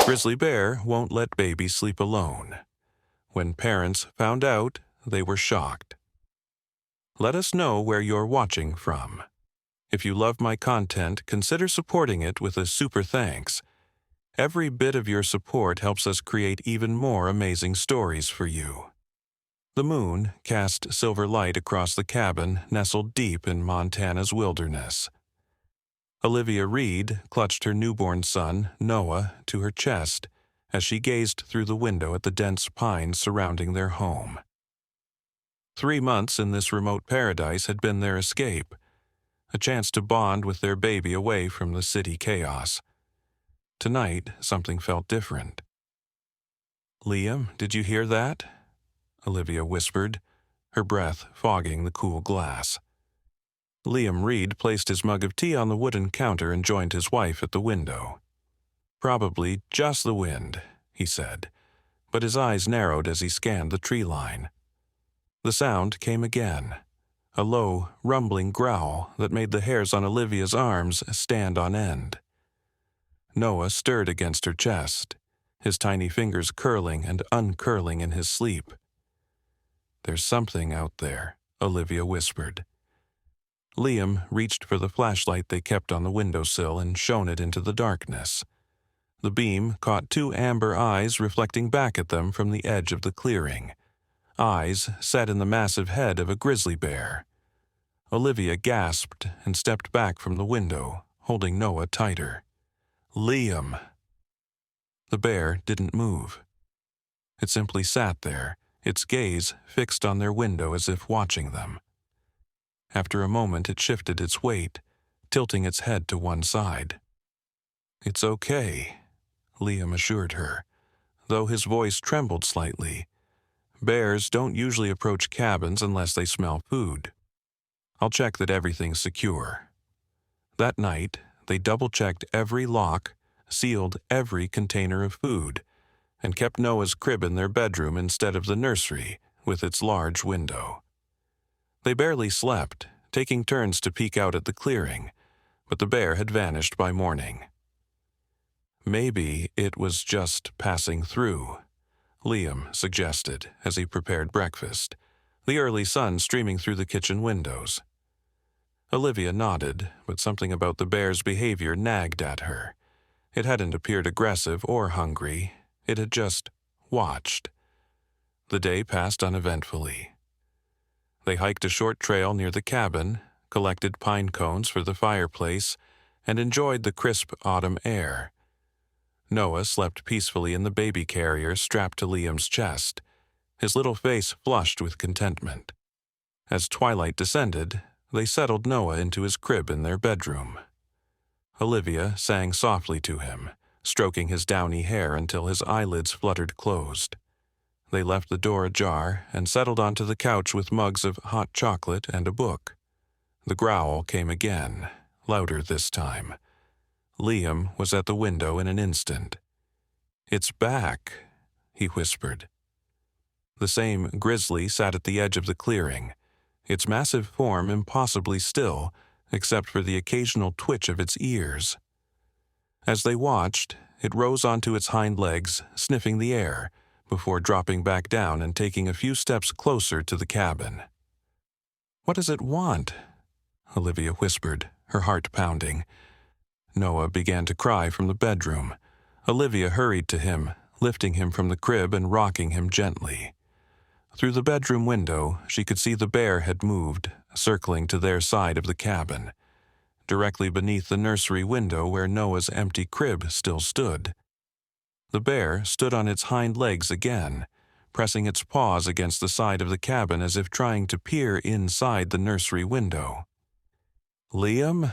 Grizzly Bear won't let baby sleep alone. When parents found out, they were shocked. Let us know where you're watching from. If you love my content, consider supporting it with a super thanks. Every bit of your support helps us create even more amazing stories for you. The moon cast silver light across the cabin nestled deep in Montana's wilderness. Olivia Reed clutched her newborn son, Noah, to her chest as she gazed through the window at the dense pines surrounding their home. 3 months in this remote paradise had been their escape, a chance to bond with their baby away from the city chaos. Tonight, something felt different. "Liam, did you hear that?" Olivia whispered, her breath fogging the cool glass. Liam Reed placed his mug of tea on the wooden counter and joined his wife at the window. "Probably just the wind," he said, but his eyes narrowed as he scanned the tree line. The sound came again, a low, rumbling growl that made the hairs on Olivia's arms stand on end. Noah stirred against her chest, his tiny fingers curling and uncurling in his sleep. "There's something out there," Olivia whispered. Liam reached for the flashlight they kept on the windowsill and shone it into the darkness. The beam caught 2 amber eyes reflecting back at them from the edge of the clearing, eyes set in the massive head of a grizzly bear. Olivia gasped and stepped back from the window, holding Noah tighter. "Liam!" The bear didn't move. It simply sat there, its gaze fixed on their window as if watching them. After a moment it shifted its weight, tilting its head to one side. "It's okay," Liam assured her, though his voice trembled slightly. "Bears don't usually approach cabins unless they smell food. I'll check that everything's secure." That night, they double-checked every lock, sealed every container of food, and kept Noah's crib in their bedroom instead of the nursery with its large window. They barely slept, taking turns to peek out at the clearing, but the bear had vanished by morning. "Maybe it was just passing through," Liam suggested as he prepared breakfast, the early sun streaming through the kitchen windows. Olivia nodded, but something about the bear's behavior nagged at her. It hadn't appeared aggressive or hungry. It had just watched. The day passed uneventfully. They hiked a short trail near the cabin, collected pine cones for the fireplace, and enjoyed the crisp autumn air. Noah slept peacefully in the baby carrier strapped to Liam's chest, his little face flushed with contentment. As twilight descended, they settled Noah into his crib in their bedroom. Olivia sang softly to him, stroking his downy hair until his eyelids fluttered closed. They left the door ajar and settled onto the couch with mugs of hot chocolate and a book. The growl came again, louder this time. Liam was at the window in an instant. "It's back," he whispered. The same grizzly sat at the edge of the clearing, its massive form impossibly still, except for the occasional twitch of its ears. As they watched, it rose onto its hind legs, sniffing the air, before dropping back down and taking a few steps closer to the cabin. "What does it want?" Olivia whispered, her heart pounding. Noah began to cry from the bedroom. Olivia hurried to him, lifting him from the crib and rocking him gently. Through the bedroom window, she could see the bear had moved, circling to their side of the cabin, directly beneath the nursery window where Noah's empty crib still stood. The bear stood on its hind legs again, pressing its paws against the side of the cabin as if trying to peer inside the nursery window. "Liam?"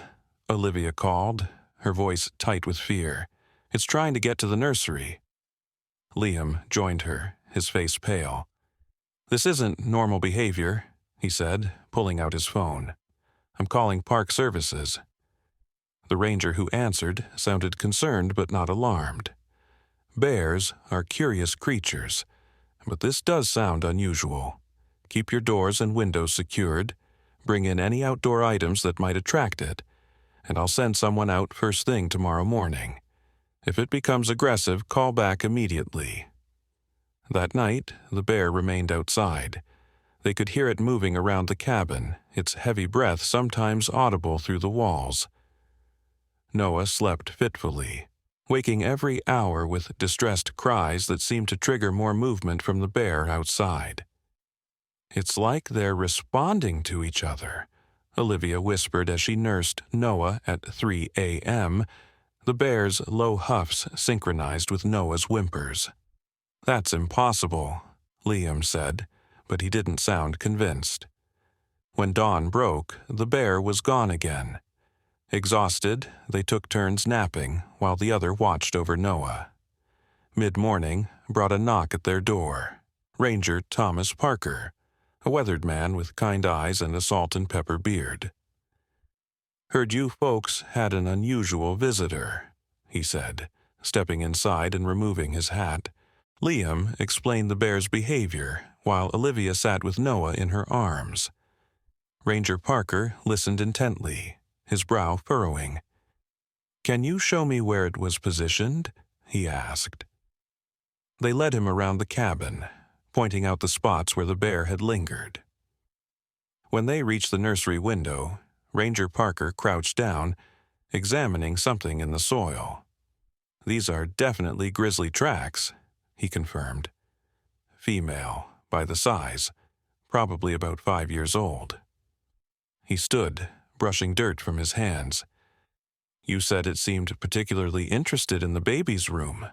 Olivia called, her voice tight with fear. "It's trying to get to the nursery." Liam joined her, his face pale. "This isn't normal behavior," he said, pulling out his phone. "I'm calling Park Services." The ranger who answered sounded concerned but not alarmed. Bears are curious creatures, but this does sound unusual. Keep your doors and windows secured, bring in any outdoor items that might attract it, and I'll send someone out first thing tomorrow morning. If it becomes aggressive, call back immediately. That night, the bear remained outside. They could hear it moving around the cabin, its heavy breath sometimes audible through the walls. Noah slept fitfully, waking every hour with distressed cries that seemed to trigger more movement from the bear outside. "It's like they're responding to each other," Olivia whispered as she nursed Noah at 3 a.m., the bear's low huffs synchronized with Noah's whimpers. "That's impossible," Liam said, but he didn't sound convinced. When dawn broke, the bear was gone again. Exhausted, they took turns napping while the other watched over Noah. Mid-morning brought a knock at their door. Ranger Thomas Parker, a weathered man with kind eyes and a salt and pepper beard. "Heard you folks had an unusual visitor," he said, stepping inside and removing his hat. Liam explained the bear's behavior while Olivia sat with Noah in her arms. Ranger Parker listened intently, his brow furrowing. "Can you show me where it was positioned?" he asked. They led him around the cabin, pointing out the spots where the bear had lingered. When they reached the nursery window, Ranger Parker crouched down, examining something in the soil. "These are definitely grizzly tracks," he confirmed. "Female, by the size, probably about 5 years old." He stood, brushing dirt from his hands. "You said it seemed particularly interested in the baby's room."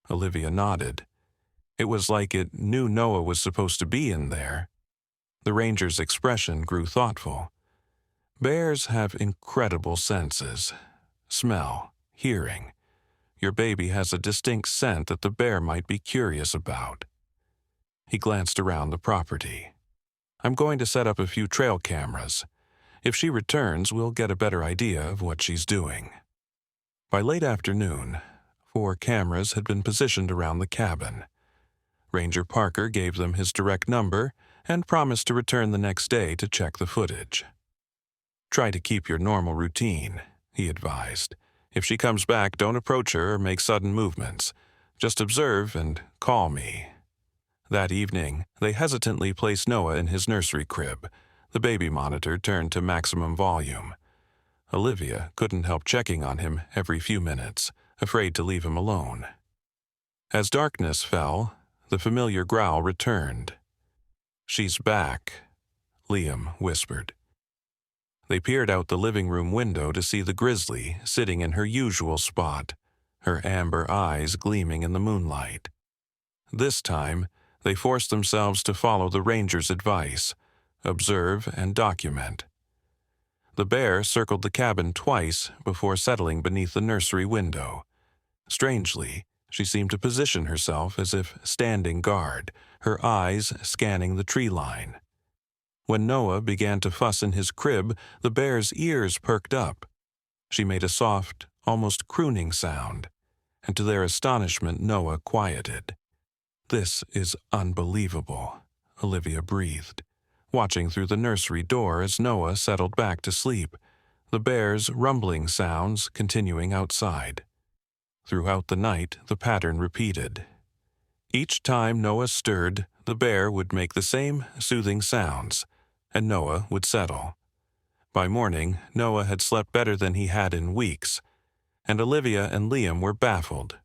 Olivia nodded. It was like it knew Noah was supposed to be in there. The ranger's expression grew thoughtful. "Bears have incredible senses. Smell, hearing. Your baby has a distinct scent that the bear might be curious about." He glanced around the property. "I'm going to set up a few trail cameras. If she returns, we'll get a better idea of what she's doing." By late afternoon, 4 cameras had been positioned around the cabin. Ranger Parker gave them his direct number and promised to return the next day to check the footage. "Try to keep your normal routine," he advised. "If she comes back, don't approach her or make sudden movements. Just observe and call me." That evening, they hesitantly placed Noah in his nursery crib. The baby monitor turned to maximum volume. Olivia couldn't help checking on him every few minutes, afraid to leave him alone. As darkness fell, the familiar growl returned. "She's back," Liam whispered. They peered out the living room window to see the Grizzly sitting in her usual spot, her amber eyes gleaming in the moonlight. This time, they forced themselves to follow the ranger's advice, observe and document. The bear circled the cabin twice before settling beneath the nursery window. Strangely, she seemed to position herself as if standing guard, her eyes scanning the tree line. When Noah began to fuss in his crib, the bear's ears perked up. She made a soft, almost crooning sound, and to their astonishment Noah quieted. "This is unbelievable," Olivia breathed, watching through the nursery door as Noah settled back to sleep, the bear's rumbling sounds continuing outside. Throughout the night, the pattern repeated. Each time Noah stirred, the bear would make the same soothing sounds, and Noah would settle. By morning, Noah had slept better than he had in weeks, and Olivia and Liam were baffled.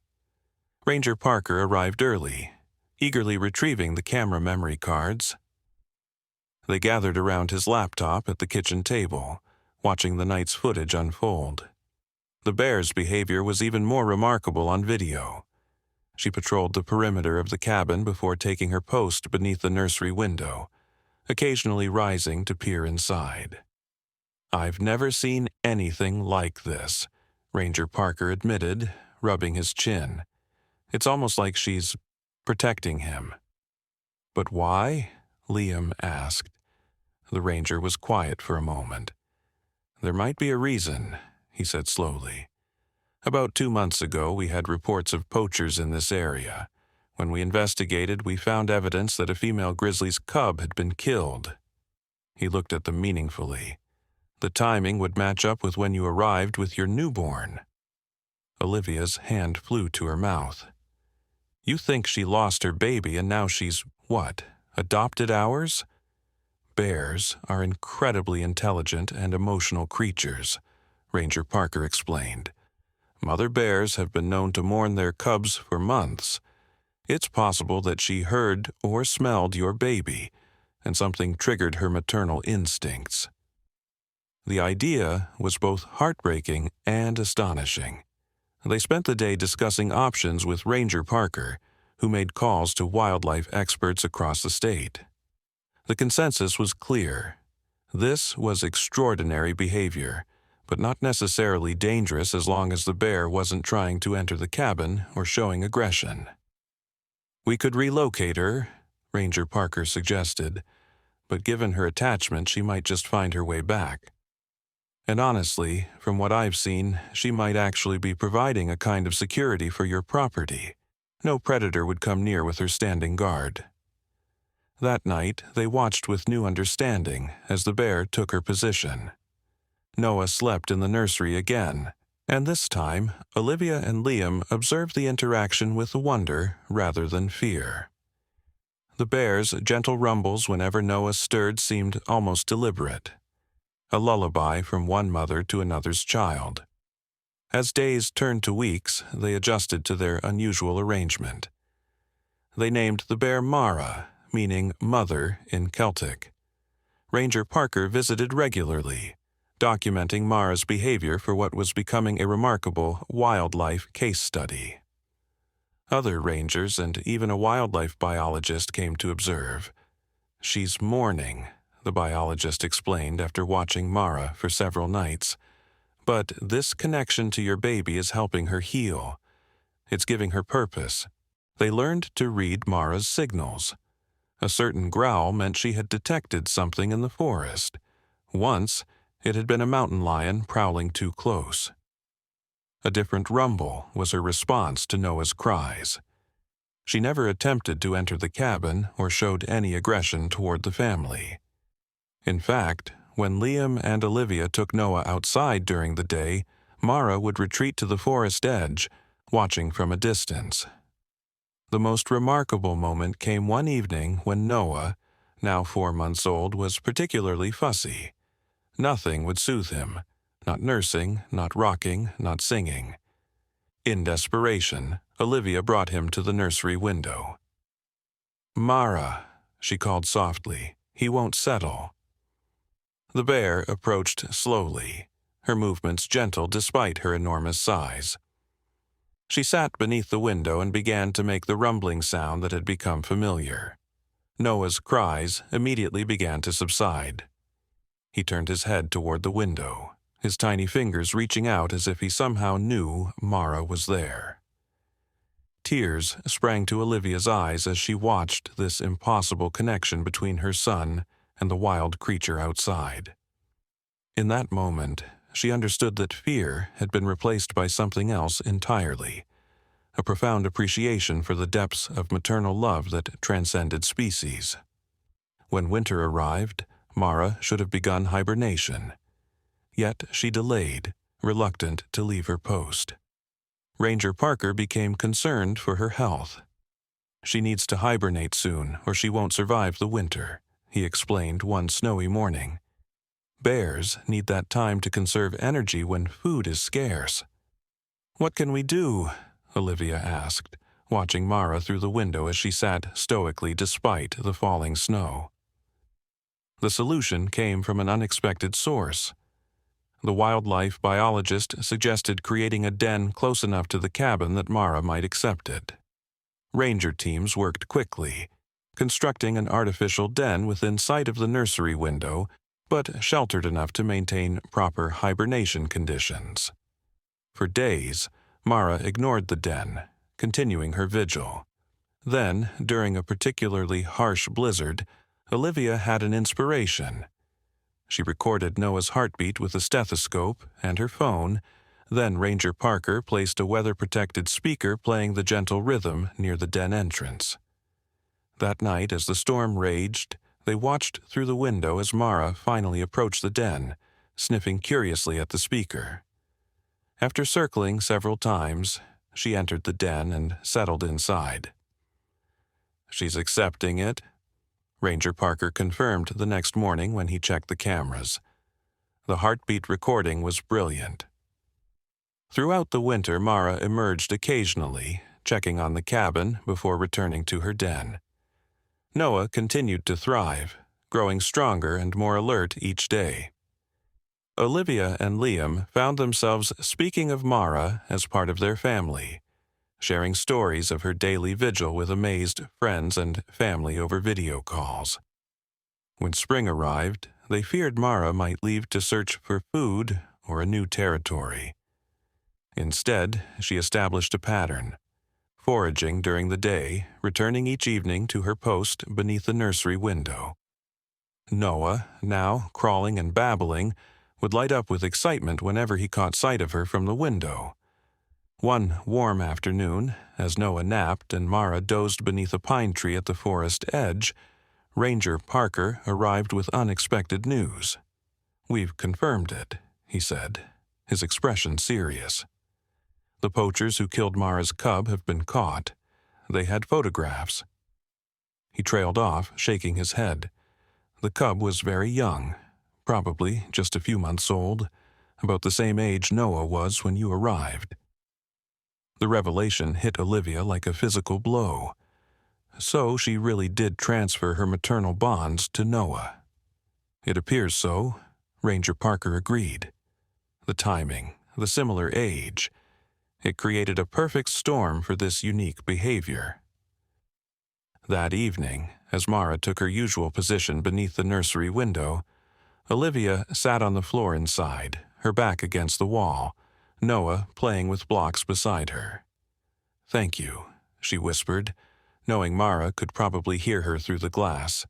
Ranger Parker arrived early, eagerly retrieving the camera memory cards. They gathered around his laptop at the kitchen table, watching the night's footage unfold. The bear's behavior was even more remarkable on video. She patrolled the perimeter of the cabin before taking her post beneath the nursery window, occasionally rising to peer inside. "I've never seen anything like this," Ranger Parker admitted, rubbing his chin. "It's almost like she's protecting him." "But why?" Liam asked. The ranger was quiet for a moment. "There might be a reason," he said slowly. "About 2 months ago, we had reports of poachers in this area. When we investigated, we found evidence that a female grizzly's cub had been killed." He looked at them meaningfully. "The timing would match up with when you arrived with your newborn." Olivia's hand flew to her mouth. "You think she lost her baby and now she's, what, adopted ours?" "Bears are incredibly intelligent and emotional creatures," Ranger Parker explained. "Mother bears have been known to mourn their cubs for months. It's possible that she heard or smelled your baby, and something triggered her maternal instincts." The idea was both heartbreaking and astonishing. They spent the day discussing options with Ranger Parker, who made calls to wildlife experts across the state. The consensus was clear. This was extraordinary behavior, but not necessarily dangerous as long as the bear wasn't trying to enter the cabin or showing aggression. "We could relocate her," Ranger Parker suggested, "but given her attachment, she might just find her way back. And honestly, from what I've seen, she might actually be providing a kind of security for your property. No predator would come near with her standing guard." That night, they watched with new understanding as the bear took her position. Noah slept in the nursery again, and this time, Olivia and Liam observed the interaction with wonder rather than fear. The bear's gentle rumbles whenever Noah stirred seemed almost deliberate, a lullaby from one mother to another's child. As days turned to weeks, they adjusted to their unusual arrangement. They named the bear Mara, meaning mother in Celtic. Ranger Parker visited regularly, documenting Mara's behavior for what was becoming a remarkable wildlife case study. Other rangers and even a wildlife biologist came to observe. "She's mourning," the biologist explained after watching Mara for several nights. "But this connection to your baby is helping her heal. It's giving her purpose." They learned to read Mara's signals. A certain growl meant she had detected something in the forest. Once, it had been a mountain lion prowling too close. A different rumble was her response to Noah's cries. She never attempted to enter the cabin or showed any aggression toward the family. In fact, when Liam and Olivia took Noah outside during the day, Mara would retreat to the forest edge, watching from a distance. The most remarkable moment came one evening when Noah, now 4 months old, was particularly fussy. Nothing would soothe him, not nursing, not rocking, not singing. In desperation, Olivia brought him to the nursery window. "Mara," she called softly, "he won't settle." The bear approached slowly, her movements gentle despite her enormous size. She sat beneath the window and began to make the rumbling sound that had become familiar. Noah's cries immediately began to subside. He turned his head toward the window, his tiny fingers reaching out as if he somehow knew Mara was there. Tears sprang to Olivia's eyes as she watched this impossible connection between her son and the wild creature outside. In that moment, she understood that fear had been replaced by something else entirely, a profound appreciation for the depths of maternal love that transcended species. When winter arrived, Mara should have begun hibernation. Yet she delayed, reluctant to leave her post. Ranger Parker became concerned for her health. "She needs to hibernate soon, or she won't survive the winter," he explained one snowy morning. "Bears need that time to conserve energy when food is scarce." "What can we do?" Olivia asked, watching Mara through the window as she sat stoically despite the falling snow. The solution came from an unexpected source. The wildlife biologist suggested creating a den close enough to the cabin that Mara might accept it. Ranger teams worked quickly, constructing an artificial den within sight of the nursery window, but sheltered enough to maintain proper hibernation conditions. For days, Mara ignored the den, continuing her vigil. Then, during a particularly harsh blizzard, Olivia had an inspiration. She recorded Noah's heartbeat with a stethoscope and her phone. Then Ranger Parker placed a weather-protected speaker playing the gentle rhythm near the den entrance. That night, as the storm raged, they watched through the window as Mara finally approached the den, sniffing curiously at the speaker. After circling several times, she entered the den and settled inside. "She's accepting it," Ranger Parker confirmed the next morning when he checked the cameras. The heartbeat recording was brilliant. Throughout the winter, Mara emerged occasionally, checking on the cabin before returning to her den. Noah continued to thrive, growing stronger and more alert each day. Olivia and Liam found themselves speaking of Mara as part of their family, sharing stories of her daily vigil with amazed friends and family over video calls. When spring arrived, they feared Mara might leave to search for food or a new territory. Instead, she established a pattern, foraging during the day, returning each evening to her post beneath the nursery window. Noah, now crawling and babbling, would light up with excitement whenever he caught sight of her from the window. One warm afternoon, as Noah napped and Mara dozed beneath a pine tree at the forest edge, Ranger Parker arrived with unexpected news. "We've confirmed it," he said, his expression serious. "The poachers who killed Mara's cub have been caught. They had photographs." He trailed off, shaking his head. The cub was very young, probably just a few months old, about the same age Noah was when you arrived. The revelation hit Olivia like a physical blow. So she really did transfer her maternal bonds to Noah. "It appears so," Ranger Parker agreed. The timing, the similar age, it created a perfect storm for this unique behavior. That evening, as Mara took her usual position beneath the nursery window, Olivia sat on the floor inside, her back against the wall, Noah playing with blocks beside her. "Thank you," she whispered, knowing Mara could probably hear her through the glass.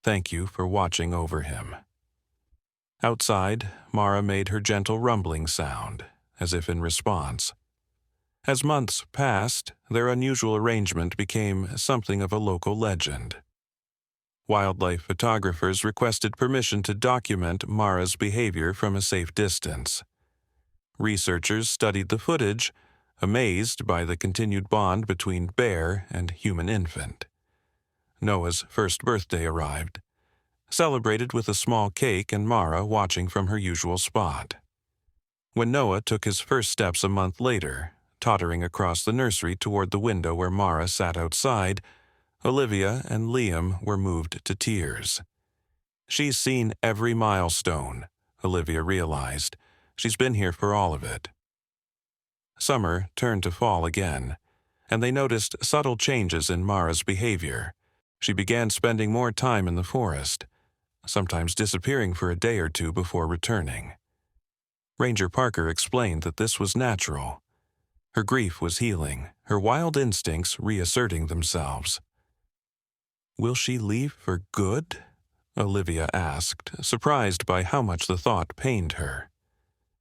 "Thank you for watching over him." Outside, Mara made her gentle rumbling sound, as if in response. As months passed, their unusual arrangement became something of a local legend. Wildlife photographers requested permission to document Mara's behavior from a safe distance. Researchers studied the footage, amazed by the continued bond between bear and human infant. Noah's first birthday arrived, celebrated with a small cake and Mara watching from her usual spot. When Noah took his first steps a month later, tottering across the nursery toward the window where Mara sat outside, Olivia and Liam were moved to tears. "She's seen every milestone," Olivia realized. "She's been here for all of it." Summer turned to fall again, and they noticed subtle changes in Mara's behavior. She began spending more time in the forest, sometimes disappearing for a day or two before returning. Ranger Parker explained that this was natural. Her grief was healing, her wild instincts reasserting themselves. "Will she leave for good?" Olivia asked, surprised by how much the thought pained her.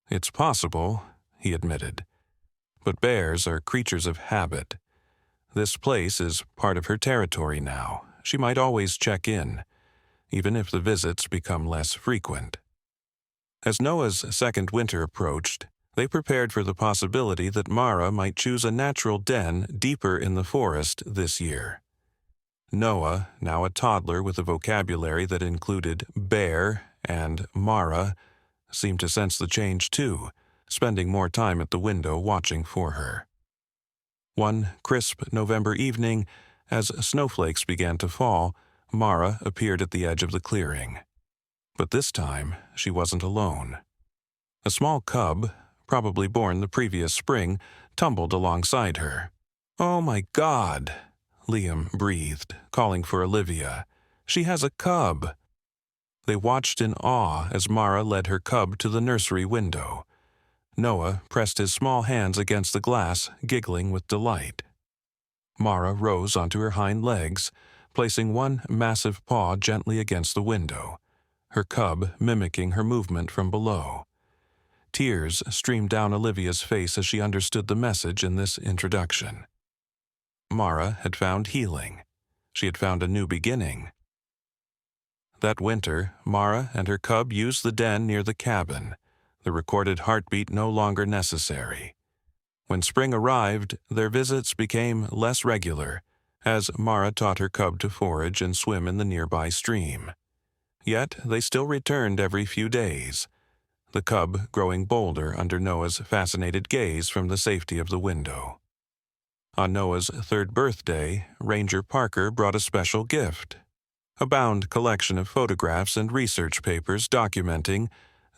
"It's possible," he admitted. "But bears are creatures of habit. This place is part of her territory now. She might always check in, even if the visits become less frequent." As Noah's second winter approached, they prepared for the possibility that Mara might choose a natural den deeper in the forest this year. Noah, now a toddler with a vocabulary that included bear and Mara, seemed to sense the change too, spending more time at the window watching for her. One crisp November evening, as snowflakes began to fall, Mara appeared at the edge of the clearing. But this time, she wasn't alone. A small cub, probably born the previous spring, tumbled alongside her. "Oh my God!" Liam breathed, calling for Olivia. "She has a cub!" They watched in awe as Mara led her cub to the nursery window. Noah pressed his small hands against the glass, giggling with delight. Mara rose onto her hind legs, placing one massive paw gently against the window, her cub mimicking her movement from below. Tears streamed down Olivia's face as she understood the message in this introduction. Mara had found healing. She had found a new beginning. That winter, Mara and her cub used the den near the cabin, the recorded heartbeat no longer necessary. When spring arrived, their visits became less regular, as Mara taught her cub to forage and swim in the nearby stream. Yet they still returned every few days, the cub growing bolder under Noah's fascinated gaze from the safety of the window. On Noah's 3rd birthday, Ranger Parker brought a special gift, a bound collection of photographs and research papers documenting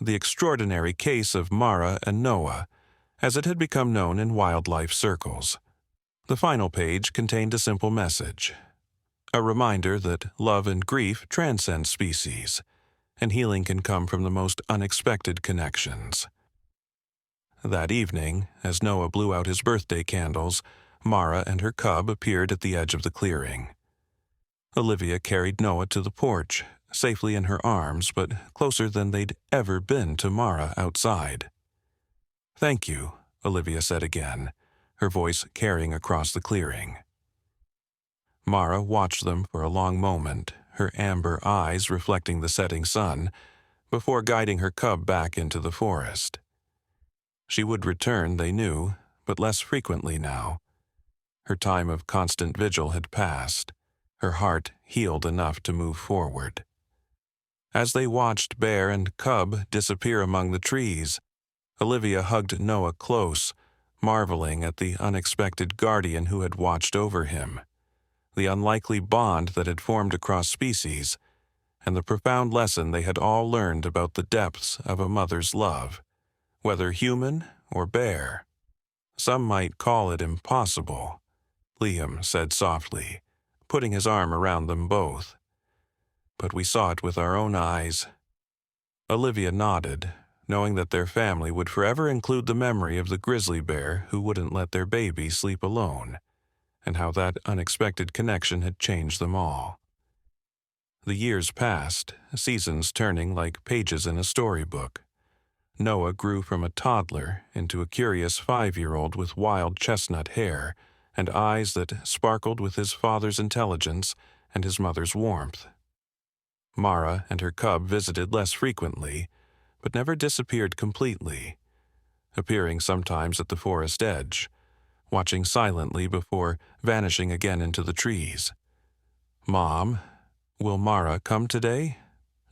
the extraordinary case of Mara and Noah, as it had become known in wildlife circles. The final page contained a simple message, a reminder that love and grief transcend species, and healing can come from the most unexpected connections. That evening, as Noah blew out his birthday candles, Mara and her cub appeared at the edge of the clearing. Olivia carried Noah to the porch, safely in her arms, but closer than they'd ever been to Mara outside. "Thank you," Olivia said again, her voice carrying across the clearing. Mara watched them for a long moment, her amber eyes reflecting the setting sun, before guiding her cub back into the forest. She would return, they knew, but less frequently now. Her time of constant vigil had passed, her heart healed enough to move forward. As they watched bear and cub disappear among the trees, Olivia hugged Noah close, marveling at the unexpected guardian who had watched over him, the unlikely bond that had formed across species, and the profound lesson they had all learned about the depths of a mother's love, whether human or bear. "Some might call it impossible," Liam said softly, putting his arm around them both. "But we saw it with our own eyes." Olivia nodded, knowing that their family would forever include the memory of the grizzly bear who wouldn't let their baby sleep alone, and how that unexpected connection had changed them all. The years passed, seasons turning like pages in a storybook. Noah grew from a toddler into a curious 5-year-old with wild chestnut hair and eyes that sparkled with his father's intelligence and his mother's warmth. Mara and her cub visited less frequently, but never disappeared completely, appearing sometimes at the forest edge, watching silently before vanishing again into the trees. "Mom, will Mara come today?"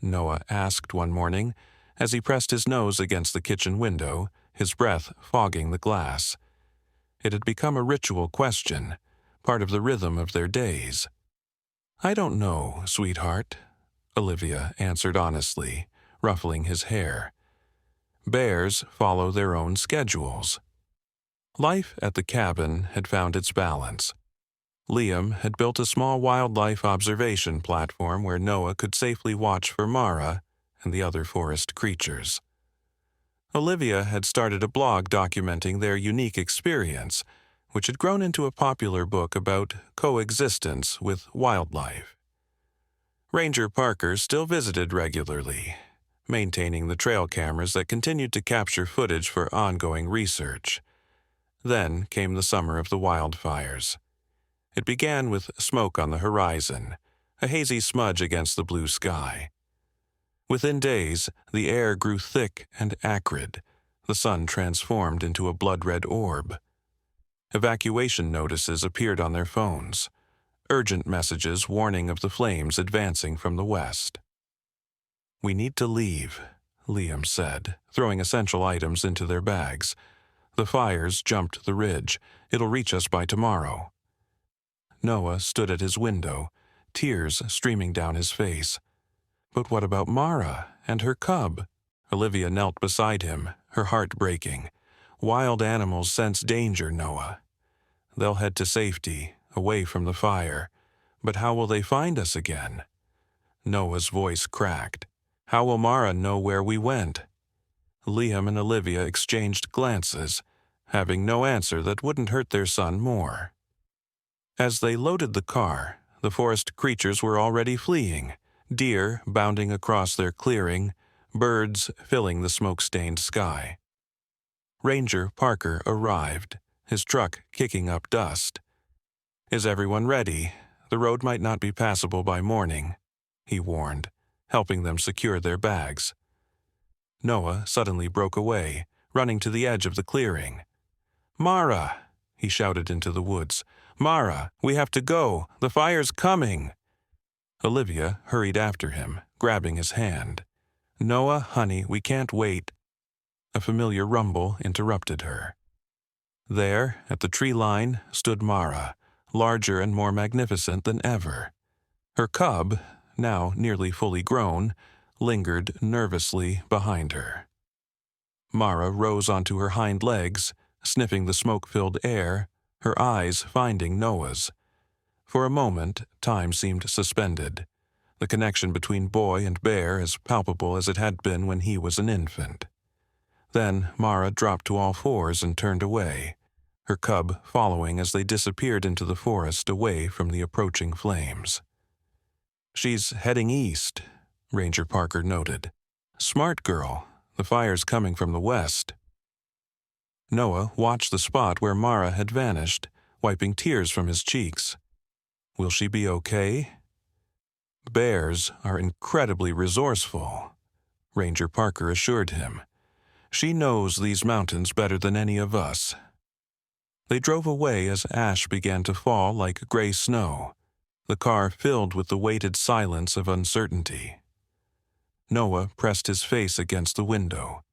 Noah asked one morning as he pressed his nose against the kitchen window, his breath fogging the glass. It had become a ritual question, part of the rhythm of their days. "I don't know, sweetheart," Olivia answered honestly, ruffling his hair. "Bears follow their own schedules." Life at the cabin had found its balance. Liam had built a small wildlife observation platform where Noah could safely watch for Mara and the other forest creatures. Olivia had started a blog documenting their unique experience, which had grown into a popular book about coexistence with wildlife. Ranger Parker still visited regularly, maintaining the trail cameras that continued to capture footage for ongoing research. Then came the summer of the wildfires. It began with smoke on the horizon, a hazy smudge against the blue sky. Within days, the air grew thick and acrid, the sun transformed into a blood-red orb. Evacuation notices appeared on their phones, urgent messages warning of the flames advancing from the west. "We need to leave," Liam said, throwing essential items into their bags. "The fires jumped the ridge. It'll reach us by tomorrow." Noah stood at his window, tears streaming down his face. "But what about Mara and her cub?" Olivia knelt beside him, her heart breaking. "Wild animals sense danger, Noah. They'll head to safety, away from the fire. But how will they find us again?" Noah's voice cracked. "How will Mara know where we went?" Liam and Olivia exchanged glances, having no answer that wouldn't hurt their son more. As they loaded the car, the forest creatures were already fleeing, deer bounding across their clearing, birds filling the smoke-stained sky. Ranger Parker arrived, his truck kicking up dust. "Is everyone ready? The road might not be passable by morning," he warned, helping them secure their bags. Noah suddenly broke away, running to the edge of the clearing. "Mara!" he shouted into the woods. "Mara, we have to go! The fire's coming!" Olivia hurried after him, grabbing his hand. "Noah, honey, we can't wait." A familiar rumble interrupted her. There, at the tree line, stood Mara, larger and more magnificent than ever. Her cub, now nearly fully grown, lingered nervously behind her. Mara rose onto her hind legs, sniffing the smoke-filled air, her eyes finding Noah's. For a moment, time seemed suspended, the connection between boy and bear as palpable as it had been when he was an infant. Then Mara dropped to all fours and turned away, her cub following as they disappeared into the forest away from the approaching flames. "She's heading east," Ranger Parker noted. "Smart girl. The fire's coming from the west." Noah watched the spot where Mara had vanished, wiping tears from his cheeks. Will she be okay? "Bears are incredibly resourceful," Ranger Parker assured him. "She knows these mountains better than any of us." They drove away as ash began to fall like gray snow, the car filled with the weighted silence of uncertainty. Noah pressed his face against the window,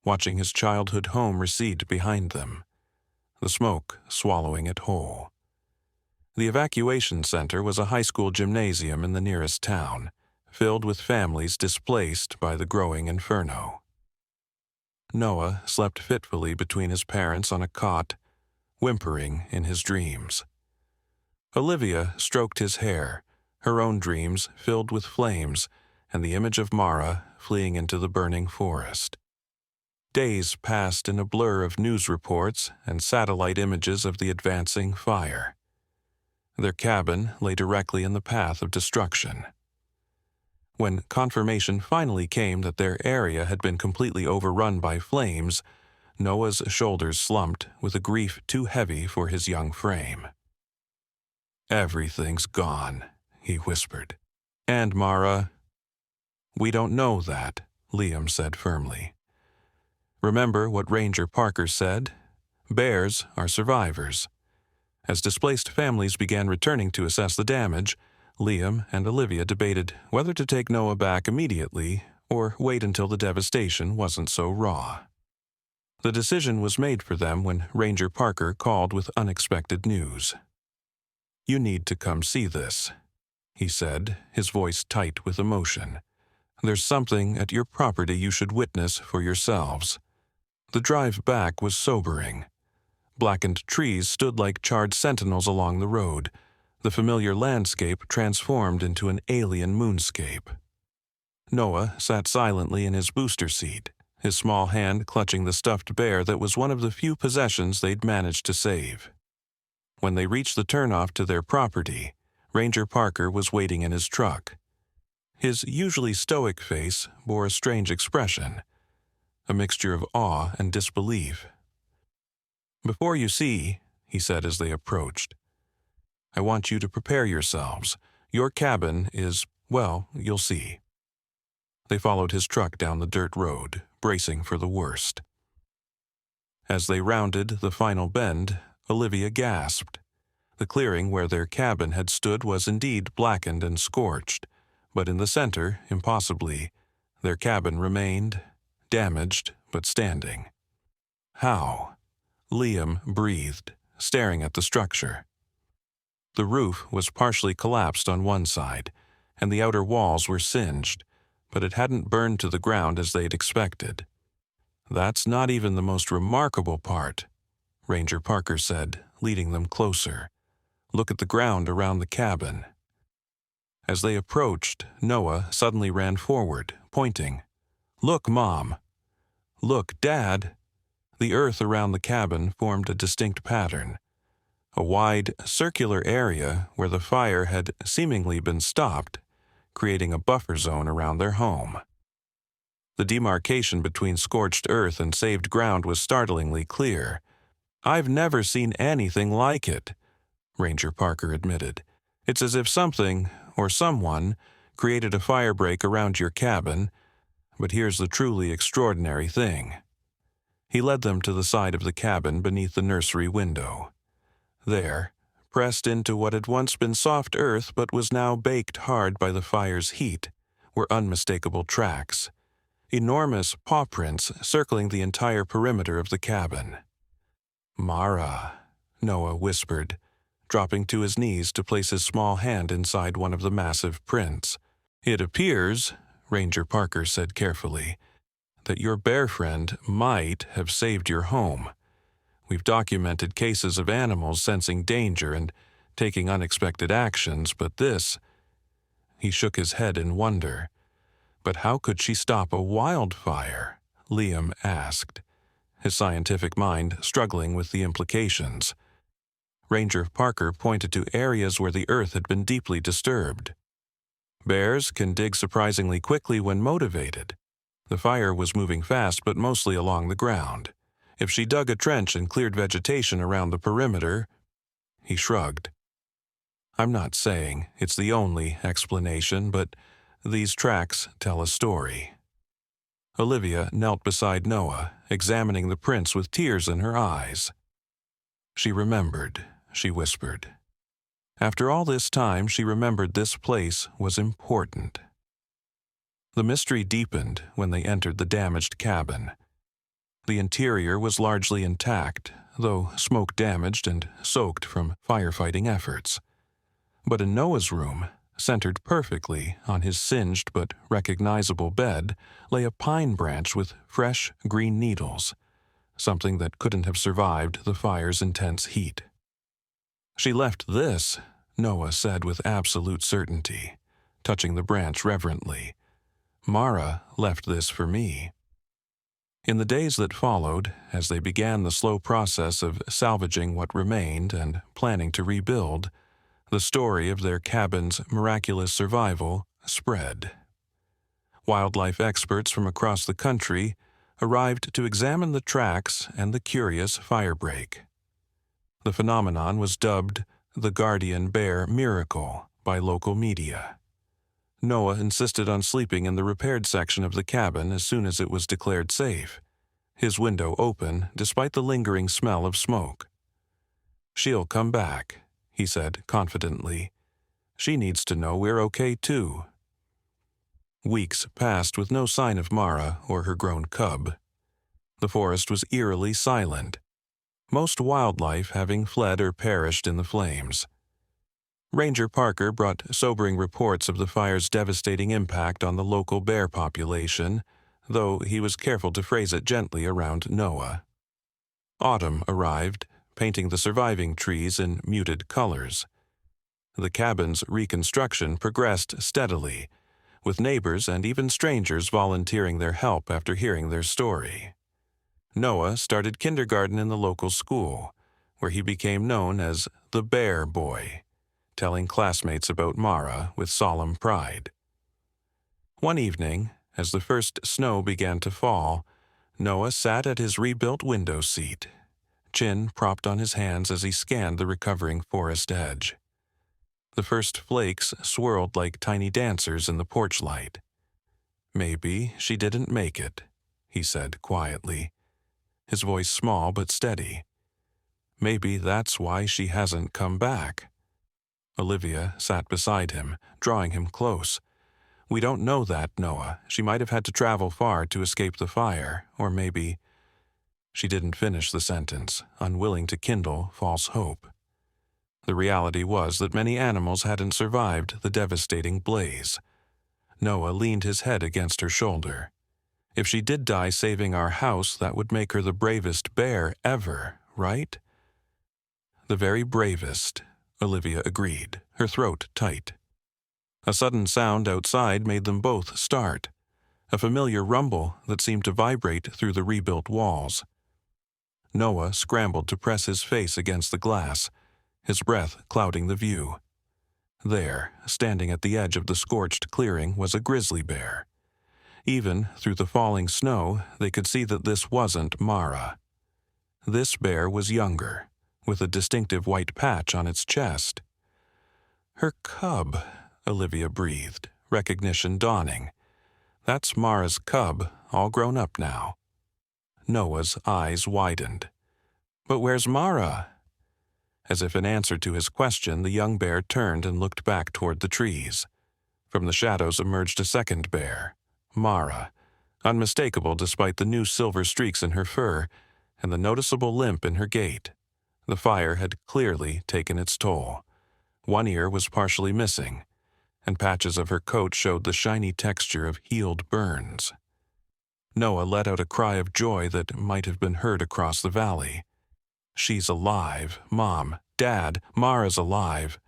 watching his childhood home recede behind them, the smoke swallowing it whole. The evacuation center was a high school gymnasium in the nearest town, filled with families displaced by the growing inferno. Noah slept fitfully between his parents on a cot, whimpering in his dreams. Olivia stroked his hair, her own dreams filled with flames and the image of Mara fleeing into the burning forest. Days passed in a blur of news reports and satellite images of the advancing fire. Their cabin lay directly in the path of destruction. When confirmation finally came that their area had been completely overrun by flames, Noah's shoulders slumped with a grief too heavy for his young frame. "Everything's gone," he whispered. "And Mara?" "We don't know that," Liam said firmly. "Remember what Ranger Parker said? Bears are survivors." As displaced families began returning to assess the damage, Liam and Olivia debated whether to take Noah back immediately or wait until the devastation wasn't so raw. The decision was made for them when Ranger Parker called with unexpected news. "You need to come see this," he said, his voice tight with emotion. "There's something at your property you should witness for yourselves." The drive back was sobering. Blackened trees stood like charred sentinels along the road, the familiar landscape transformed into an alien moonscape. Noah sat silently in his booster seat, his small hand clutching the stuffed bear that was one of the few possessions they'd managed to save. When they reached the turnoff to their property, Ranger Parker was waiting in his truck. His usually stoic face bore a strange expression, a mixture of awe and disbelief. "Before you see," he said as they approached, "I want you to prepare yourselves. Your cabin is, well, you'll see." They followed his truck down the dirt road, bracing for the worst. As they rounded the final bend, Olivia gasped. The clearing where their cabin had stood was indeed blackened and scorched, but in the center, impossibly, their cabin remained, damaged but standing. How? Liam breathed, staring at the structure. The roof was partially collapsed on one side, and the outer walls were singed, but it hadn't burned to the ground as they'd expected. "That's not even the most remarkable part," Ranger Parker said, leading them closer. "Look at the ground around the cabin." As they approached, Noah suddenly ran forward, pointing. "Look, Mom! Look, Dad!" The earth around the cabin formed a distinct pattern, a wide, circular area where the fire had seemingly been stopped, creating a buffer zone around their home. The demarcation between scorched earth and saved ground was startlingly clear. "I've never seen anything like it," Ranger Parker admitted. "It's as if something, or someone, created a firebreak around your cabin, But here's the truly extraordinary thing. He led them to the side of the cabin beneath the nursery window. There, pressed into what had once been soft earth but was now baked hard by the fire's heat, were unmistakable tracks, enormous paw prints circling the entire perimeter of the cabin. "Mara," Noah whispered, dropping to his knees to place his small hand inside one of the massive prints. "It appears," Ranger Parker said carefully, "that your bear friend might have saved your home. We've documented cases of animals sensing danger and taking unexpected actions, but this—" He shook his head in wonder. "But how could she stop a wildfire?" Liam asked, his scientific mind struggling with the implications. Ranger Parker pointed to areas where the earth had been deeply disturbed. "Bears can dig surprisingly quickly when motivated. The fire was moving fast but mostly along the ground. If she dug a trench and cleared vegetation around the perimeter—" He shrugged. "I'm not saying it's the only explanation, but these tracks tell a story." Olivia knelt beside Noah, examining the prints with tears in her eyes. She remembered, she whispered. After all this time, she remembered this place was important. The mystery deepened when they entered the damaged cabin. The interior was largely intact, though smoke-damaged and soaked from firefighting efforts. But in Noah's room, centered perfectly on his singed but recognizable bed, lay a pine branch with fresh green needles, something that couldn't have survived the fire's intense heat. "She left this," Noah said with absolute certainty, touching the branch reverently. "Mara left this for me." In the days that followed, as they began the slow process of salvaging what remained and planning to rebuild, the story of their cabin's miraculous survival spread. Wildlife experts from across the country arrived to examine the tracks and the curious firebreak. The phenomenon was dubbed the Guardian Bear Miracle by local media. Noah insisted on sleeping in the repaired section of the cabin as soon as it was declared safe, his window open despite the lingering smell of smoke. "She'll come back," he said confidently. "She needs to know we're okay too." Weeks passed with no sign of Mara or her grown cub. The forest was eerily silent, most wildlife having fled or perished in the flames. Ranger Parker brought sobering reports of the fire's devastating impact on the local bear population, though he was careful to phrase it gently around Noah. Autumn arrived, painting the surviving trees in muted colors. The cabin's reconstruction progressed steadily, with neighbors and even strangers volunteering their help after hearing their story. Noah started kindergarten in the local school, where he became known as the Bear Boy, telling classmates about Mara with solemn pride. One evening, as the first snow began to fall, Noah sat at his rebuilt window seat, chin propped on his hands as he scanned the recovering forest edge. The first flakes swirled like tiny dancers in the porch light. "Maybe she didn't make it," he said quietly, his voice small but steady. "Maybe that's why she hasn't come back." Olivia sat beside him, drawing him close. "We don't know that, Noah. She might have had to travel far to escape the fire, or maybe—" She didn't finish the sentence, unwilling to kindle false hope. The reality was that many animals hadn't survived the devastating blaze. Noah leaned his head against her shoulder. "If she did die saving our house, that would make her the bravest bear ever, right?" "The very bravest," Olivia agreed, her throat tight. A sudden sound outside made them both start, a familiar rumble that seemed to vibrate through the rebuilt walls. Noah scrambled to press his face against the glass, his breath clouding the view. There, standing at the edge of the scorched clearing, was a grizzly bear. Even through the falling snow, they could see that this wasn't Mara. This bear was younger, with a distinctive white patch on its chest. "Her cub," Olivia breathed, recognition dawning. That's Mara's cub, all grown up now. Noah's eyes widened. But where's Mara? As if in answer to his question, the young bear turned and looked back toward the trees. From the shadows emerged a second bear, Mara, unmistakable despite the new silver streaks in her fur and the noticeable limp in her gait. The fire had clearly taken its toll. One ear was partially missing, and patches of her coat showed the shiny texture of healed burns. Noah let out a cry of joy that might have been heard across the valley. "She's alive, Mom, Dad, Mara's alive."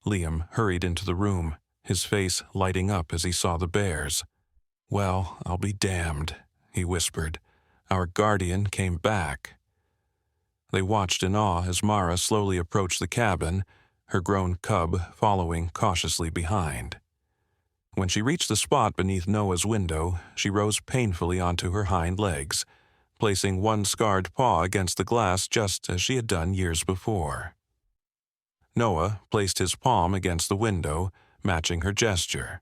Liam hurried into the room, his face lighting up as he saw the bears. "Well, I'll be damned," he whispered. "Our guardian came back." They watched in awe as Mara slowly approached the cabin, her grown cub following cautiously behind. When she reached the spot beneath Noah's window, she rose painfully onto her hind legs, placing one scarred paw against the glass just as she had done years before. Noah placed his palm against the window, matching her gesture.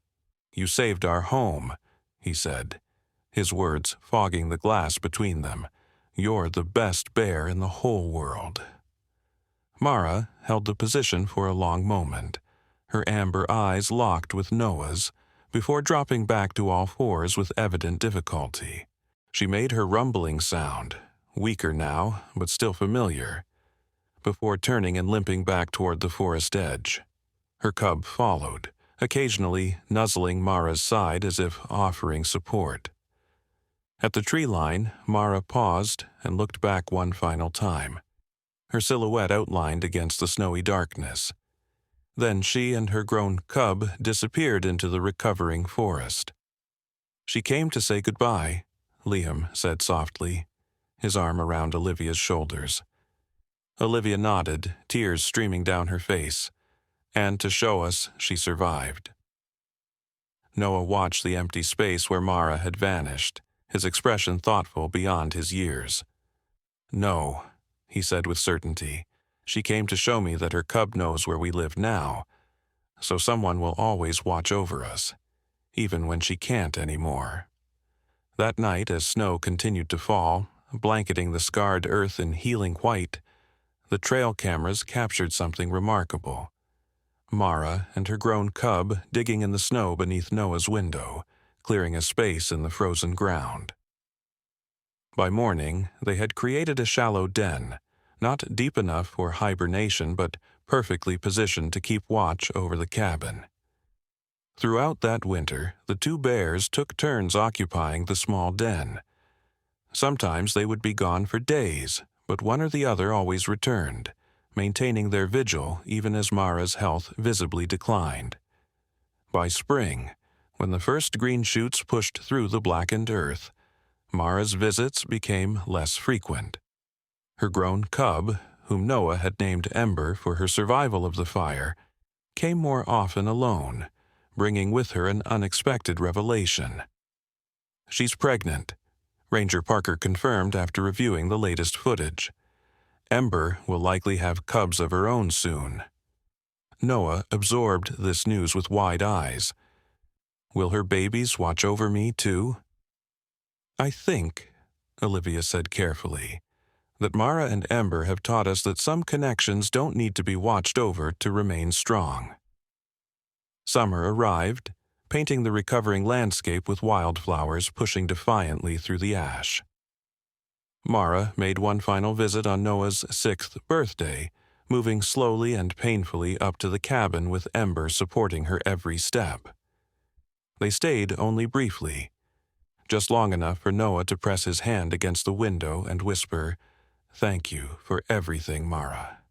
"You saved our home," he said, his words fogging the glass between them. "You're the best bear in the whole world." Mara held the position for a long moment, her amber eyes locked with Noah's, before dropping back to all fours with evident difficulty. She made her rumbling sound, weaker now, but still familiar, before turning and limping back toward the forest edge. Her cub followed, occasionally nuzzling Mara's side as if offering support. At the tree line, Mara paused and looked back one final time, her silhouette outlined against the snowy darkness. Then she and her grown cub disappeared into the recovering forest. "She came to say goodbye," Liam said softly, his arm around Olivia's shoulders. Olivia nodded, tears streaming down her face, and to show us she survived. Noah watched the empty space where Mara had vanished, his expression thoughtful beyond his years. "No," he said with certainty. "She came to show me that her cub knows where we live now, so someone will always watch over us, even when she can't anymore." That night, as snow continued to fall, blanketing the scarred earth in healing white, the trail cameras captured something remarkable. Mara and her grown cub digging in the snow beneath Noah's window, clearing a space in the frozen ground. By morning, they had created a shallow den, not deep enough for hibernation but perfectly positioned to keep watch over the cabin. Throughout that winter, the two bears took turns occupying the small den. Sometimes they would be gone for days, but one or the other always returned, maintaining their vigil even as Mara's health visibly declined. By spring, when the first green shoots pushed through the blackened earth, Mara's visits became less frequent. Her grown cub, whom Noah had named Ember for her survival of the fire, came more often alone, bringing with her an unexpected revelation. "She's pregnant," Ranger Parker confirmed after reviewing the latest footage. "Ember will likely have cubs of her own soon." Noah absorbed this news with wide eyes. "Will her babies watch over me too?" "I think," Olivia said carefully, "that Mara and Ember have taught us that some connections don't need to be watched over to remain strong." Summer arrived, painting the recovering landscape with wildflowers pushing defiantly through the ash. Mara made one final visit on Noah's 6th birthday, moving slowly and painfully up to the cabin with Ember supporting her every step. They stayed only briefly, just long enough for Noah to press his hand against the window and whisper, "Thank you for everything, Mara."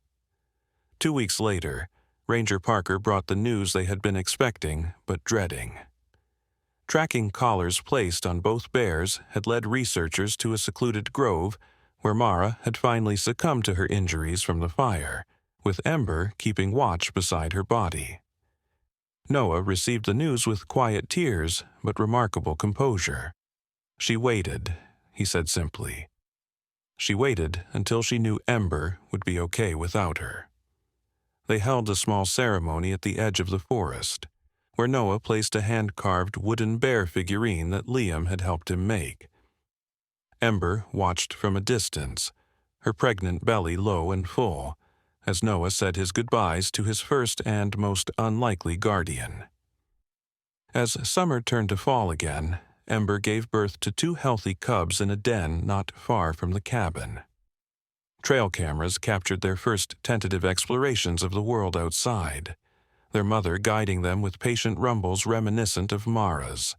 2 weeks later, Ranger Parker brought the news they had been expecting but dreading. Tracking collars placed on both bears had led researchers to a secluded grove where Mara had finally succumbed to her injuries from the fire, with Ember keeping watch beside her body. Noah received the news with quiet tears but remarkable composure. "She waited," he said simply. She waited until she knew Ember would be okay without her. They held a small ceremony at the edge of the forest, where Noah placed a hand-carved wooden bear figurine that Liam had helped him make. Ember watched from a distance, her pregnant belly low and full, as Noah said his goodbyes to his first and most unlikely guardian. As summer turned to fall again, Ember gave birth to 2 healthy cubs in a den not far from the cabin. Trail cameras captured their first tentative explorations of the world outside, their mother guiding them with patient rumbles reminiscent of Mara's.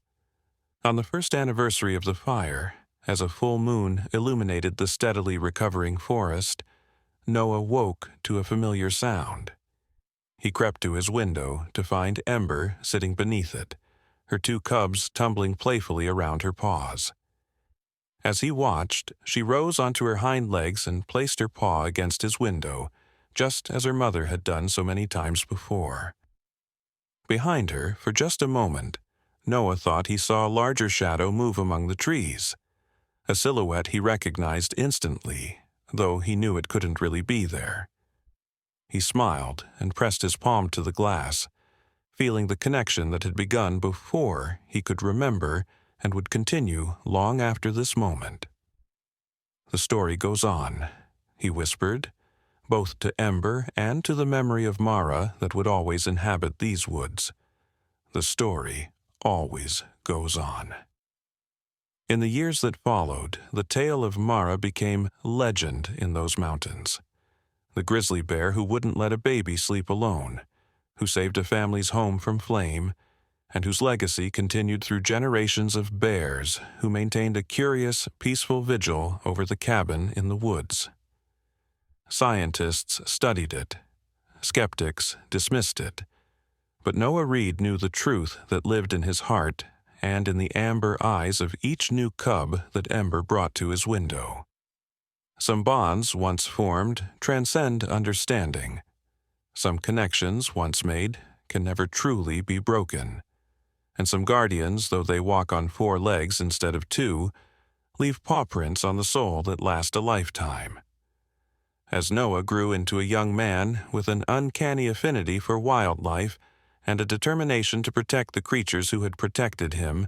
On the first anniversary of the fire, as a full moon illuminated the steadily recovering forest, Noah woke to a familiar sound. He crept to his window to find Ember sitting beneath it, her 2 cubs tumbling playfully around her paws. As he watched, she rose onto her hind legs and placed her paw against his window, just as her mother had done so many times before. Behind her, for just a moment, Noah thought he saw a larger shadow move among the trees, a silhouette he recognized instantly, though he knew it couldn't really be there. He smiled and pressed his palm to the glass, feeling the connection that had begun before he could remember and would continue long after this moment. "The story goes on," he whispered, both to Ember and to the memory of Mara that would always inhabit these woods. "The story always goes on." In the years that followed, the tale of Mara became legend in those mountains. The grizzly bear who wouldn't let a baby sleep alone, who saved a family's home from flame, and whose legacy continued through generations of bears who maintained a curious, peaceful vigil over the cabin in the woods. Scientists studied it. Skeptics dismissed it. But Noah Reed knew the truth that lived in his heart and in the amber eyes of each new cub that Ember brought to his window. Some bonds once formed transcend understanding. Some connections once made can never truly be broken. And some guardians, though they walk on 4 legs instead of 2, leave paw prints on the soul that last a lifetime. As Noah grew into a young man with an uncanny affinity for wildlife and a determination to protect the creatures who had protected him,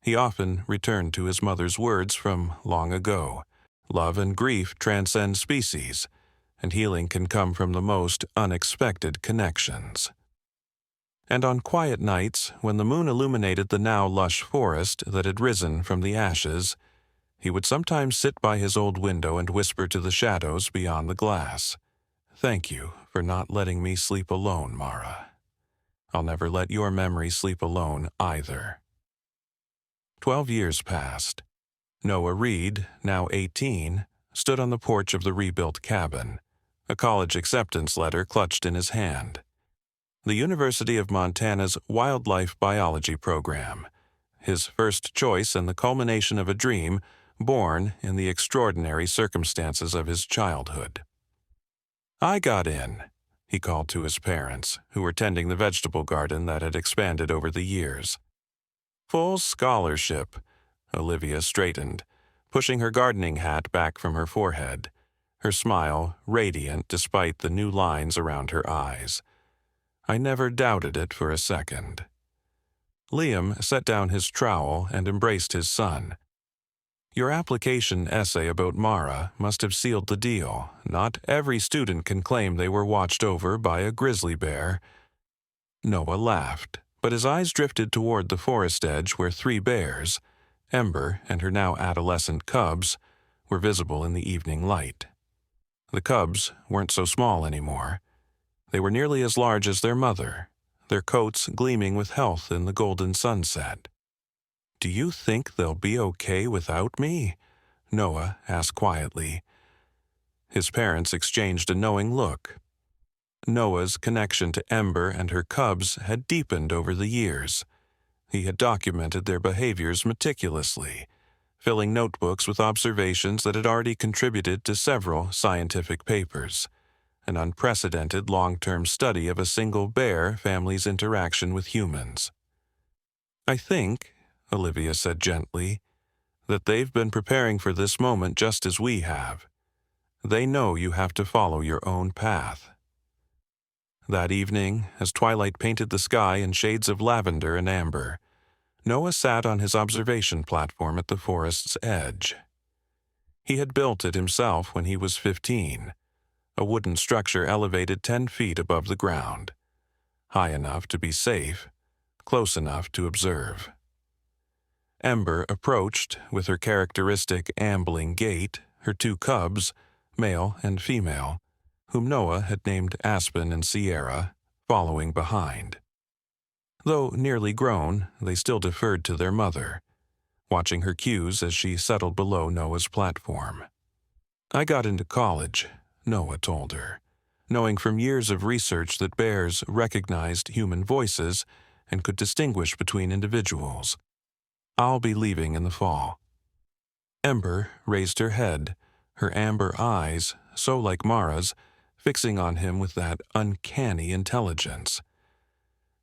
he often returned to his mother's words from long ago. Love and grief transcend species, and healing can come from the most unexpected connections. And on quiet nights, when the moon illuminated the now lush forest that had risen from the ashes, he would sometimes sit by his old window and whisper to the shadows beyond the glass, "Thank you for not letting me sleep alone, Mara. I'll never let your memory sleep alone either." 12 years passed. Noah Reed, now 18, stood on the porch of the rebuilt cabin, a college acceptance letter clutched in his hand. The University of Montana's Wildlife Biology program, his first choice and the culmination of a dream born in the extraordinary circumstances of his childhood. "I got in," he called to his parents, who were tending the vegetable garden that had expanded over the years. "Full scholarship," Olivia straightened, pushing her gardening hat back from her forehead, her smile radiant despite the new lines around her eyes. "I never doubted it for a second." Liam set down his trowel and embraced his son. "Your application essay about Mara must have sealed the deal. Not every student can claim they were watched over by a grizzly bear." Noah laughed, but his eyes drifted toward the forest edge where 3 bears, Ember and her now adolescent cubs, were visible in the evening light. The cubs weren't so small anymore. They were nearly as large as their mother, their coats gleaming with health in the golden sunset. "Do you think they'll be okay without me?" Noah asked quietly. His parents exchanged a knowing look. Noah's connection to Ember and her cubs had deepened over the years. He had documented their behaviors meticulously, filling notebooks with observations that had already contributed to several scientific papers, an unprecedented long-term study of a single bear family's interaction with humans. "I think," Olivia said gently, "that they've been preparing for this moment just as we have. They know you have to follow your own path." That evening, as twilight painted the sky in shades of lavender and amber, Noah sat on his observation platform at the forest's edge. He had built it himself when he was 15, a wooden structure elevated 10 feet above the ground, high enough to be safe, close enough to observe. Ember approached with her characteristic ambling gait, her 2 cubs, male and female, whom Noah had named Aspen and Sierra, following behind. Though nearly grown, they still deferred to their mother, watching her cues as she settled below Noah's platform. "I got into college," Noah told her, knowing from years of research that bears recognized human voices and could distinguish between individuals. "I'll be leaving in the fall." Ember raised her head, her amber eyes, so like Mara's, fixing on him with that uncanny intelligence.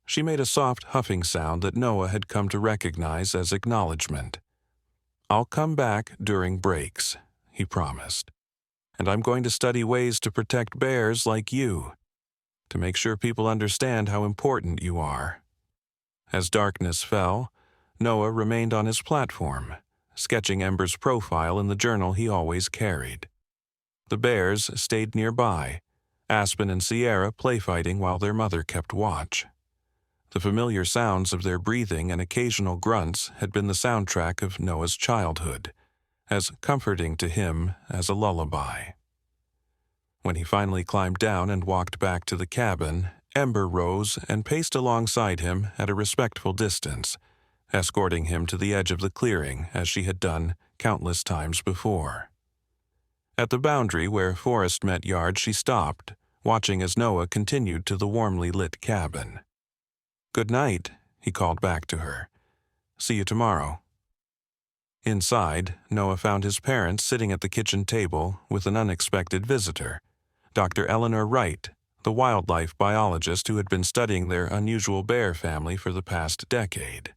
She made a soft huffing sound that Noah had come to recognize as acknowledgement. "I'll come back during breaks," he promised. "And I'm going to study ways to protect bears like you, to make sure people understand how important you are." As darkness fell, Noah remained on his platform, sketching Ember's profile in the journal he always carried. The bears stayed nearby, Aspen and Sierra play-fighting while their mother kept watch. The familiar sounds of their breathing and occasional grunts had been the soundtrack of Noah's childhood, as comforting to him as a lullaby. When he finally climbed down and walked back to the cabin, Ember rose and paced alongside him at a respectful distance, escorting him to the edge of the clearing as she had done countless times before. At the boundary where forest met yard, she stopped, watching as Noah continued to the warmly lit cabin. "Good night," he called back to her. "See you tomorrow." Inside, Noah found his parents sitting at the kitchen table with an unexpected visitor, Dr. Eleanor Wright, the wildlife biologist who had been studying their unusual bear family for the past decade.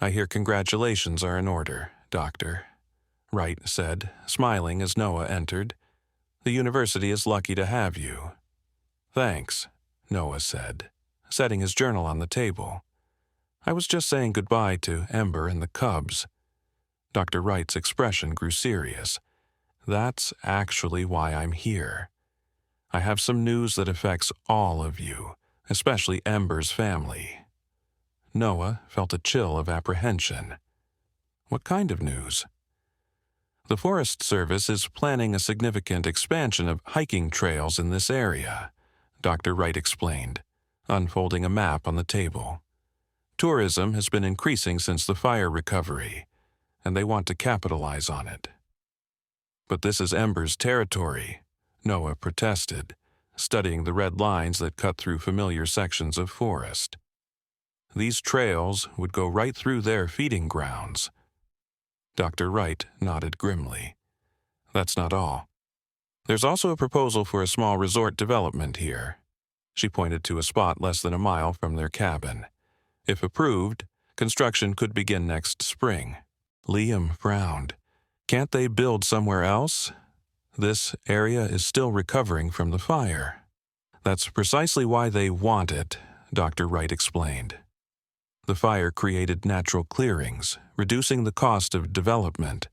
"I hear congratulations are in order, Doctor," Wright said, smiling as Noah entered. "The university is lucky to have you." "Thanks," Noah said, setting his journal on the table. "I was just saying goodbye to Ember and the cubs." Dr. Wright's expression grew serious. "That's actually why I'm here. I have some news that affects all of you, especially Ember's family." Noah felt a chill of apprehension. "What kind of news?" "The Forest Service is planning a significant expansion of hiking trails in this area," Dr. Wright explained, unfolding a map on the table. "Tourism has been increasing since the fire recovery, and they want to capitalize on it." "But this is Ember's territory," Noah protested, studying the red lines that cut through familiar sections of forest. "These trails would go right through their feeding grounds." Dr. Wright nodded grimly. "That's not all. There's also a proposal for a small resort development here." She pointed to a spot less than a mile from their cabin. "If approved, construction could begin next spring." Liam frowned. "Can't they build somewhere else? This area is still recovering from the fire." "That's precisely why they want it," Dr. Wright explained. "The fire created natural clearings, reducing the cost of development.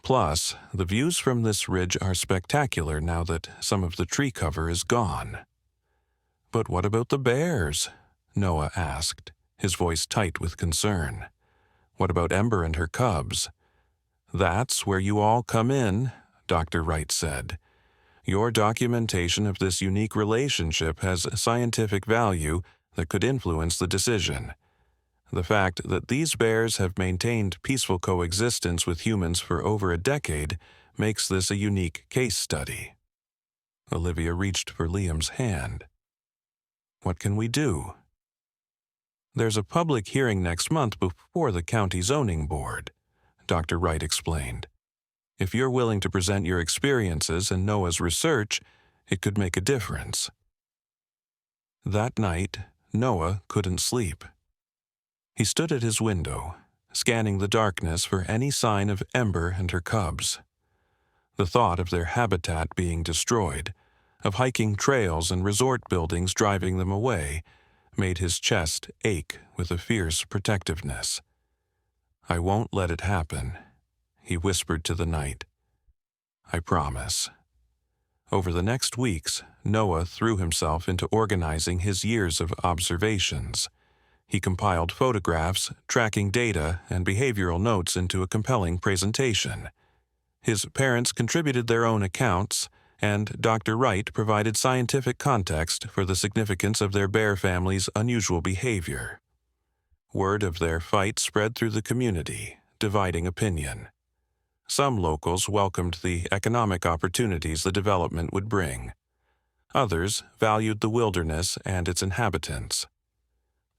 Plus, the views from this ridge are spectacular now that some of the tree cover is gone." "But what about the bears?" Noah asked, his voice tight with concern. "What about Ember and her cubs?" "That's where you all come in," Dr. Wright said. "Your documentation of this unique relationship has scientific value that could influence the decision. The fact that these bears have maintained peaceful coexistence with humans for over a decade makes this a unique case study." Olivia reached for Liam's hand. "What can we do?" "There's a public hearing next month before the county zoning board," Dr. Wright explained. "If you're willing to present your experiences and Noah's research, it could make a difference." That night, Noah couldn't sleep. He stood at his window, scanning the darkness for any sign of Ember and her cubs. The thought of their habitat being destroyed, of hiking trails and resort buildings driving them away, made his chest ache with a fierce protectiveness. "I won't let it happen," he whispered to the night. "I promise." Over the next weeks, Noah threw himself into organizing his years of observations. He compiled photographs, tracking data, and behavioral notes into a compelling presentation. His parents contributed their own accounts, and Dr. Wright provided scientific context for the significance of their bear family's unusual behavior. Word of their fight spread through the community, dividing opinion. Some locals welcomed the economic opportunities the development would bring. Others valued the wilderness and its inhabitants.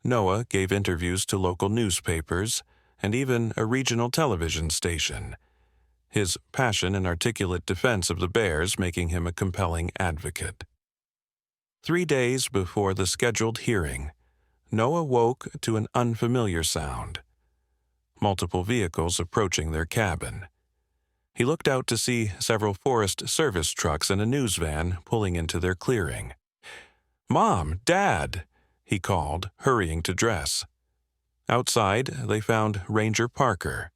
Noah gave interviews to local newspapers and even a regional television station, his passion and articulate defense of the bears making him a compelling advocate. 3 days before the scheduled hearing, Noah woke to an unfamiliar sound. Multiple vehicles approaching their cabin. He looked out to see several Forest Service trucks and a news van pulling into their clearing. "Mom, Dad!" he called, hurrying to dress. Outside, they found Ranger Parker,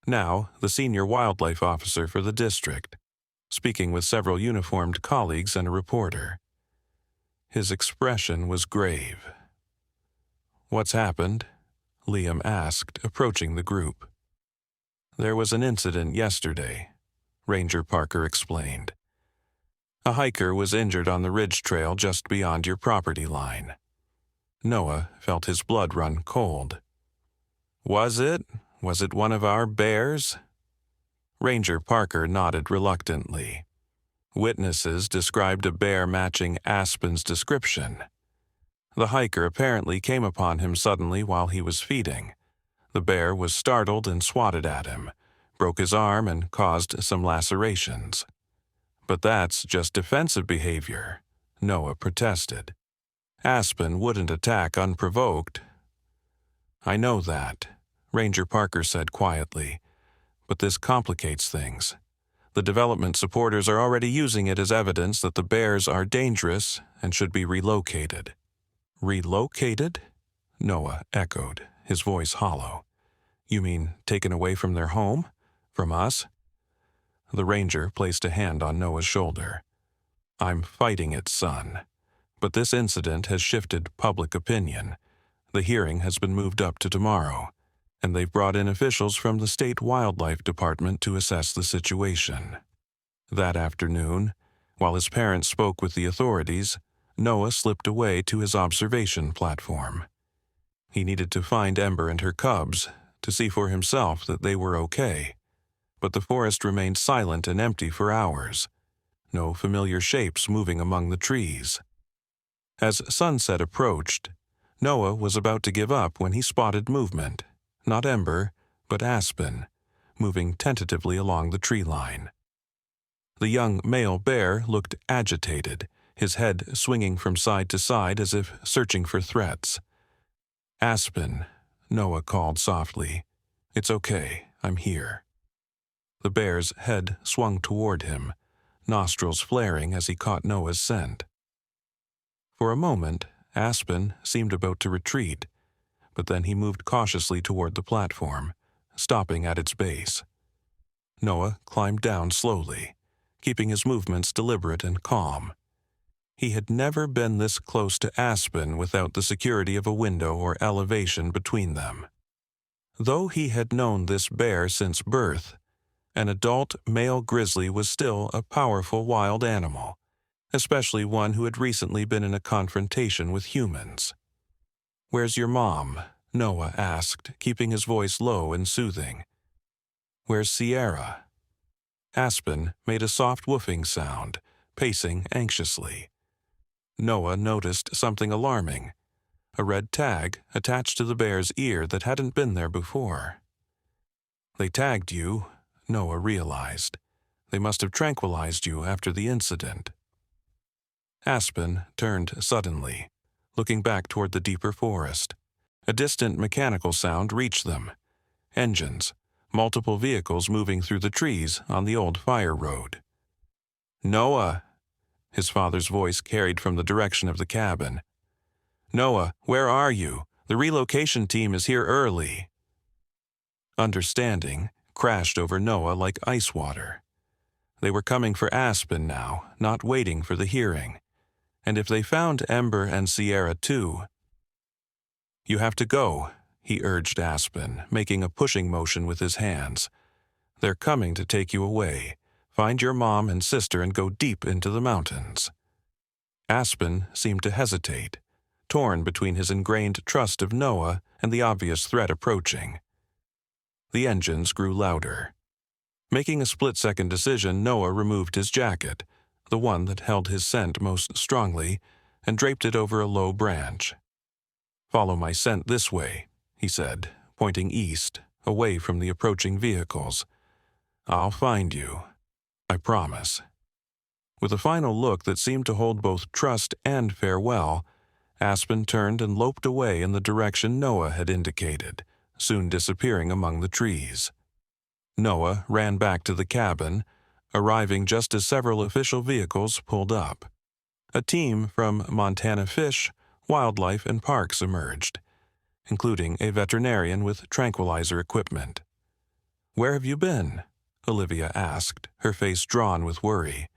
now the senior wildlife officer for the district, speaking with several uniformed colleagues and a reporter. His expression was grave. "What's happened?" Liam asked, approaching the group. "There was an incident yesterday," Ranger Parker explained. "A hiker was injured on the ridge trail just beyond your property line." Noah felt his blood run cold. Was it one of our bears?" Ranger Parker nodded reluctantly. Witnesses described a bear matching Aspen's description. The hiker apparently came upon him suddenly while he was feeding. The bear was startled and swatted at him, broke his arm and caused some lacerations. "But that's just defensive behavior," Noah protested. "Aspen wouldn't attack unprovoked." "I know that," Ranger Parker said quietly, "but this complicates things. The development supporters are already using it as evidence that the bears are dangerous and should be relocated." "Relocated?" Noah echoed, his voice hollow. "You mean taken away from their home? From us?" The ranger placed a hand on Noah's shoulder. "I'm fighting it, son. But this incident has shifted public opinion. The hearing has been moved up to tomorrow, and they've brought in officials from the state wildlife department to assess the situation." That afternoon, while his parents spoke with the authorities, Noah slipped away to his observation platform. He needed to find Ember and her cubs, to see for himself that they were okay. But the forest remained silent and empty for hours. No familiar shapes moving among the trees. As sunset approached, Noah was about to give up when he spotted movement, not Ember, but Aspen, moving tentatively along the tree line. The young male bear looked agitated, his head swinging from side to side as if searching for threats. "Aspen," Noah called softly. "It's okay, I'm here." The bear's head swung toward him, nostrils flaring as he caught Noah's scent. For a moment, Aspen seemed about to retreat, but then he moved cautiously toward the platform, stopping at its base. Noah climbed down slowly, keeping his movements deliberate and calm. He had never been this close to Aspen without the security of a window or elevation between them. Though he had known this bear since birth, an adult male grizzly was still a powerful wild animal, especially one who had recently been in a confrontation with humans. "Where's your mom?" Noah asked, keeping his voice low and soothing. "Where's Sierra?" Aspen made a soft woofing sound, pacing anxiously. Noah noticed something alarming, a red tag attached to the bear's ear that hadn't been there before. "They tagged you," Noah realized. "They must have tranquilized you after the incident." Aspen turned suddenly, looking back toward the deeper forest. A distant mechanical sound reached them. Engines, multiple vehicles moving through the trees on the old fire road. "Noah!" His father's voice carried from the direction of the cabin. "Noah, where are you? The relocation team is here early." Understanding crashed over Noah like ice water. They were coming for Aspen now, not waiting for the hearing. And if they found Ember and Sierra too— "You have to go," he urged Aspen, making a pushing motion with his hands. "They're coming to take you away. Find your mom and sister and go deep into the mountains." Aspen seemed to hesitate, torn between his ingrained trust of Noah and the obvious threat approaching. The engines grew louder. Making a split-second decision, Noah removed his jacket, the one that held his scent most strongly, and draped it over a low branch. "Follow my scent this way," he said, pointing east, away from the approaching vehicles. "I'll find you. I promise." With a final look that seemed to hold both trust and farewell, Aspen turned and loped away in the direction Noah had indicated, soon disappearing among the trees. Noah ran back to the cabin, arriving just as several official vehicles pulled up. A team from Montana Fish, Wildlife, and Parks emerged, including a veterinarian with tranquilizer equipment. "Where have you been?" Olivia asked, her face drawn with worry.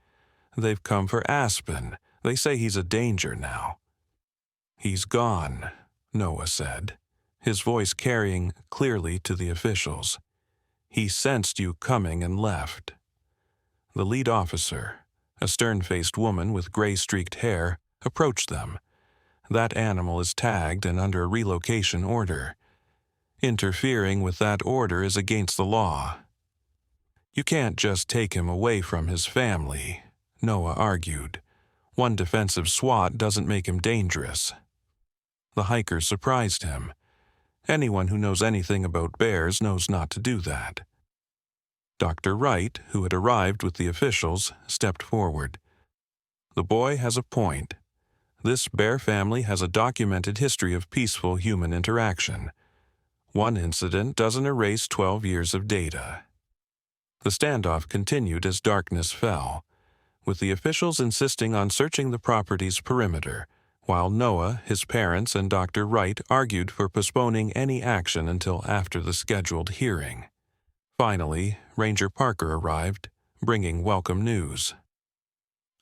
"They've come for Aspen. They say he's a danger now." "He's gone," Noah said, his voice carrying clearly to the officials. "He sensed you coming and left." The lead officer, a stern-faced woman with gray-streaked hair, approached them. "That animal is tagged and under a relocation order. Interfering with that order is against the law." "You can't just take him away from his family," Noah argued. "One defensive swat doesn't make him dangerous." The hiker surprised him. Anyone who knows anything about bears knows not to do that. Dr. Wright, who had arrived with the officials, stepped forward. "The boy has a point. This bear family has a documented history of peaceful human interaction. One incident doesn't erase 12 years of data." The standoff continued as darkness fell, with the officials insisting on searching the property's perimeter, while Noah, his parents, and Dr. Wright argued for postponing any action until after the scheduled hearing. Finally, Ranger Parker arrived, bringing welcome news.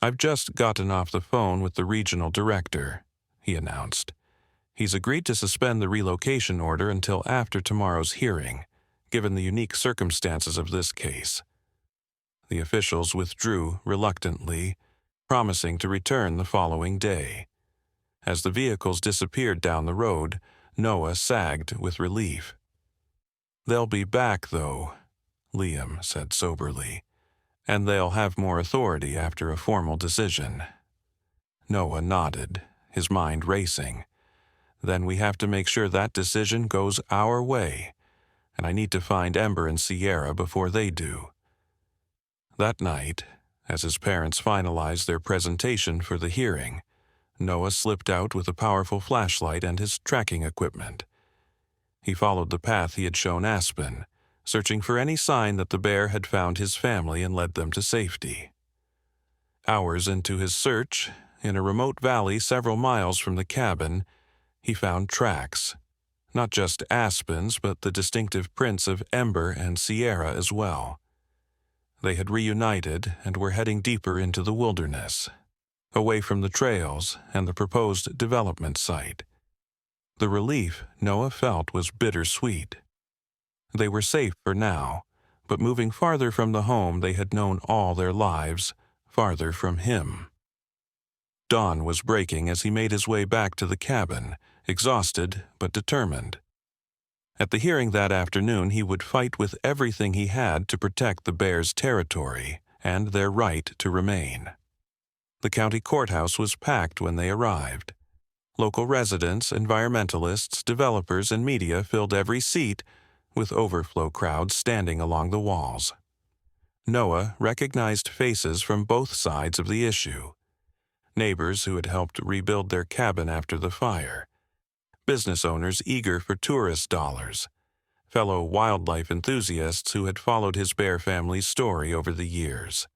"I've just gotten off the phone with the regional director," he announced. "He's agreed to suspend the relocation order until after tomorrow's hearing, given the unique circumstances of this case." The officials withdrew reluctantly, promising to return the following day. As the vehicles disappeared down the road, Noah sagged with relief. "They'll be back, though," Liam said soberly, "and they'll have more authority after a formal decision." Noah nodded, his mind racing. "Then we have to make sure that decision goes our way, and I need to find Ember and Sierra before they do." That night, as his parents finalized their presentation for the hearing, Noah slipped out with a powerful flashlight and his tracking equipment. He followed the path he had shown Aspen, searching for any sign that the bear had found his family and led them to safety. Hours into his search, in a remote valley several miles from the cabin, he found tracks. Not just Aspen's, but the distinctive prints of Ember and Sierra as well. They had reunited and were heading deeper into the wilderness, away from the trails and the proposed development site. The relief Noah felt was bittersweet. They were safe for now, but moving farther from the home they had known all their lives, farther from him. Dawn was breaking as he made his way back to the cabin, exhausted but determined. At the hearing that afternoon, he would fight with everything he had to protect the bears' territory and their right to remain. The county courthouse was packed when they arrived. Local residents, environmentalists, developers, and media filled every seat, with overflow crowds standing along the walls. Noah recognized faces from both sides of the issue. Neighbors who had helped rebuild their cabin after the fire. Business owners eager for tourist dollars. Fellow wildlife enthusiasts who had followed his bear family's story over the years.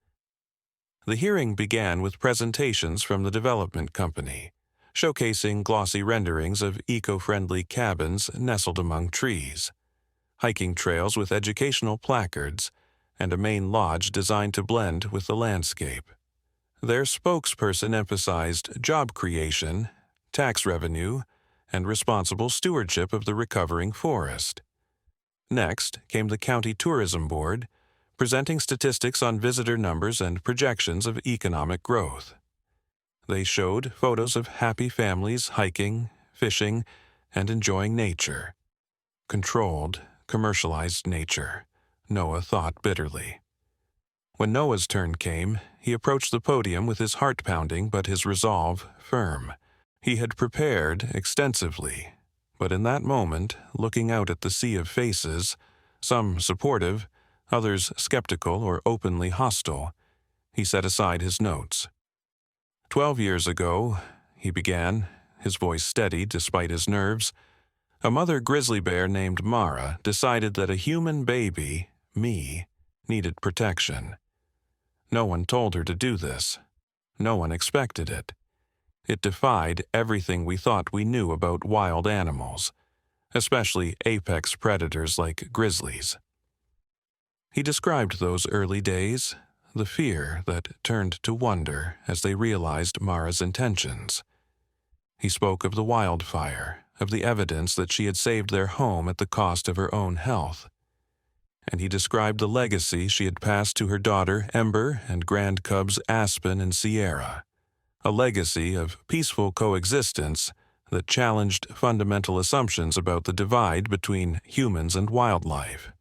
The hearing began with presentations from the development company, showcasing glossy renderings of eco-friendly cabins nestled among trees, hiking trails with educational placards, and a main lodge designed to blend with the landscape. Their spokesperson emphasized job creation, tax revenue, and responsible stewardship of the recovering forest. Next came the County Tourism Board, presenting statistics on visitor numbers and projections of economic growth. They showed photos of happy families hiking, fishing, and enjoying nature. Controlled, commercialized nature, Noah thought bitterly. When Noah's turn came, he approached the podium with his heart pounding but his resolve firm. He had prepared extensively, but in that moment, looking out at the sea of faces, some supportive, others skeptical or openly hostile, he set aside his notes. 12 years ago, he began, his voice steady despite his nerves, a mother grizzly bear named Mara decided that a human baby, me, needed protection. No one told her to do this. No one expected it. It defied everything we thought we knew about wild animals, especially apex predators like grizzlies. He described those early days, the fear that turned to wonder as they realized Mara's intentions. He spoke of the wildfire, of the evidence that she had saved their home at the cost of her own health. And he described the legacy she had passed to her daughter Ember and grand cubs Aspen and Sierra, a legacy of peaceful coexistence that challenged fundamental assumptions about the divide between humans and wildlife.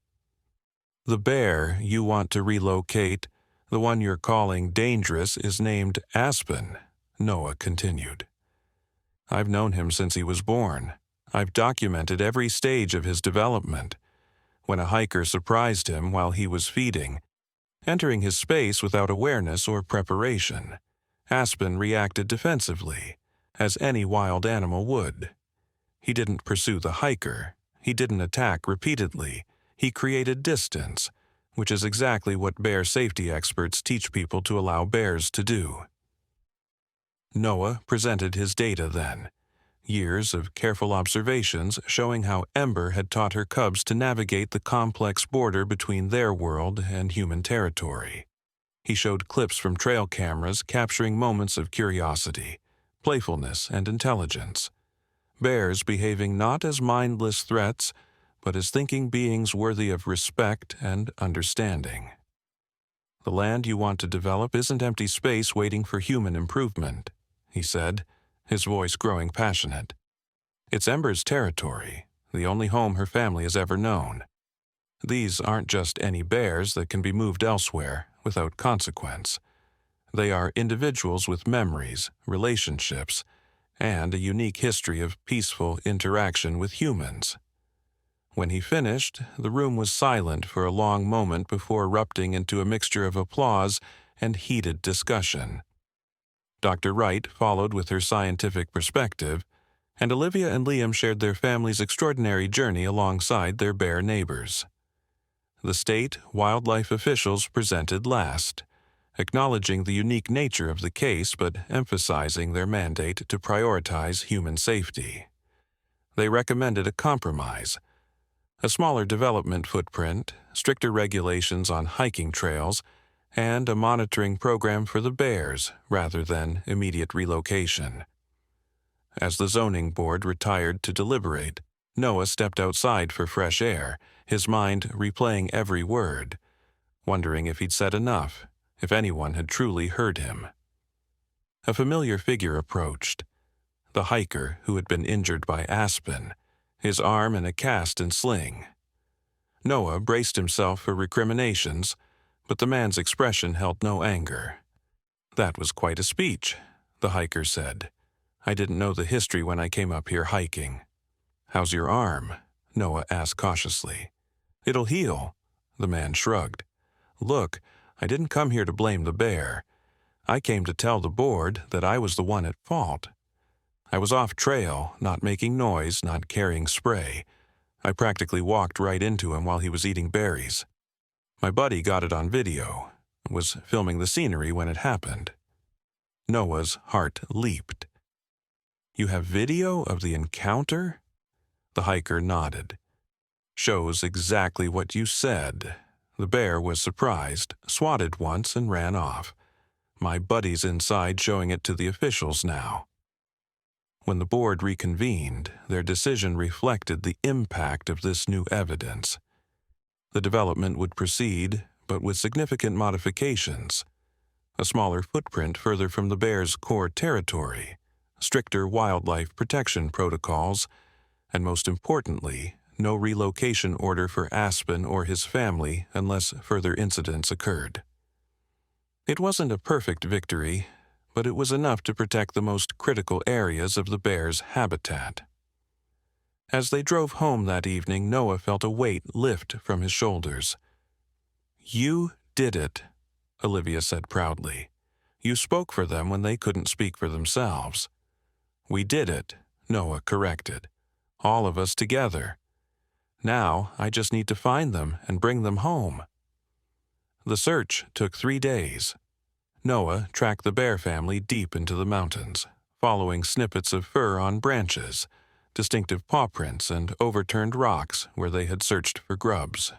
The bear you want to relocate, the one you're calling dangerous, is named Aspen, Noah continued. I've known him since he was born. I've documented every stage of his development. When a hiker surprised him while he was feeding, entering his space without awareness or preparation, Aspen reacted defensively, as any wild animal would. He didn't pursue the hiker. He didn't attack repeatedly. He created distance, which is exactly what bear safety experts teach people to allow bears to do. Noah presented his data then. Years of careful observations showing how Ember had taught her cubs to navigate the complex border between their world and human territory. He showed clips from trail cameras capturing moments of curiosity, playfulness, and intelligence. Bears behaving not as mindless threats, but as thinking beings worthy of respect and understanding. The land you want to develop isn't empty space waiting for human improvement, he said, his voice growing passionate. It's Ember's territory, the only home her family has ever known. These aren't just any bears that can be moved elsewhere without consequence. They are individuals with memories, relationships, and a unique history of peaceful interaction with humans. When he finished, the room was silent for a long moment before erupting into a mixture of applause and heated discussion. Dr. Wright followed with her scientific perspective, and Olivia and Liam shared their family's extraordinary journey alongside their bear neighbors. The state wildlife officials presented last, acknowledging the unique nature of the case but emphasizing their mandate to prioritize human safety. They recommended a compromise: a smaller development footprint, stricter regulations on hiking trails, and a monitoring program for the bears rather than immediate relocation. As the zoning board retired to deliberate, Noah stepped outside for fresh air, his mind replaying every word, wondering if he'd said enough, if anyone had truly heard him. A familiar figure approached, the hiker who had been injured by Aspen, his arm in a cast and sling. Noah braced himself for recriminations, but the man's expression held no anger. That was quite a speech, the hiker said. I didn't know the history when I came up here hiking. How's your arm? Noah asked cautiously. It'll heal, the man shrugged. Look, I didn't come here to blame the bear. I came to tell the board that I was the one at fault. I was off trail, not making noise, not carrying spray. I practically walked right into him while he was eating berries. My buddy got it on video. was filming the scenery when it happened. Noah's heart leaped. You have video of the encounter? The hiker nodded. Shows exactly what you said. The bear was surprised, swatted once, and ran off. My buddy's inside showing it to the officials now. When the board reconvened, their decision reflected the impact of this new evidence. The development would proceed, but with significant modifications. A smaller footprint further from the bear's core territory, stricter wildlife protection protocols, and most importantly, no relocation order for Aspen or his family unless further incidents occurred. It wasn't a perfect victory, but it was enough to protect the most critical areas of the bear's habitat. As they drove home that evening, Noah felt a weight lift from his shoulders. You did it, Olivia said proudly. You spoke for them when they couldn't speak for themselves. We did it, Noah corrected. All of us together. Now I just need to find them and bring them home. The search took 3 days. Noah tracked the bear family deep into the mountains, following snippets of fur on branches, distinctive paw prints, and overturned rocks where they had searched for grubs.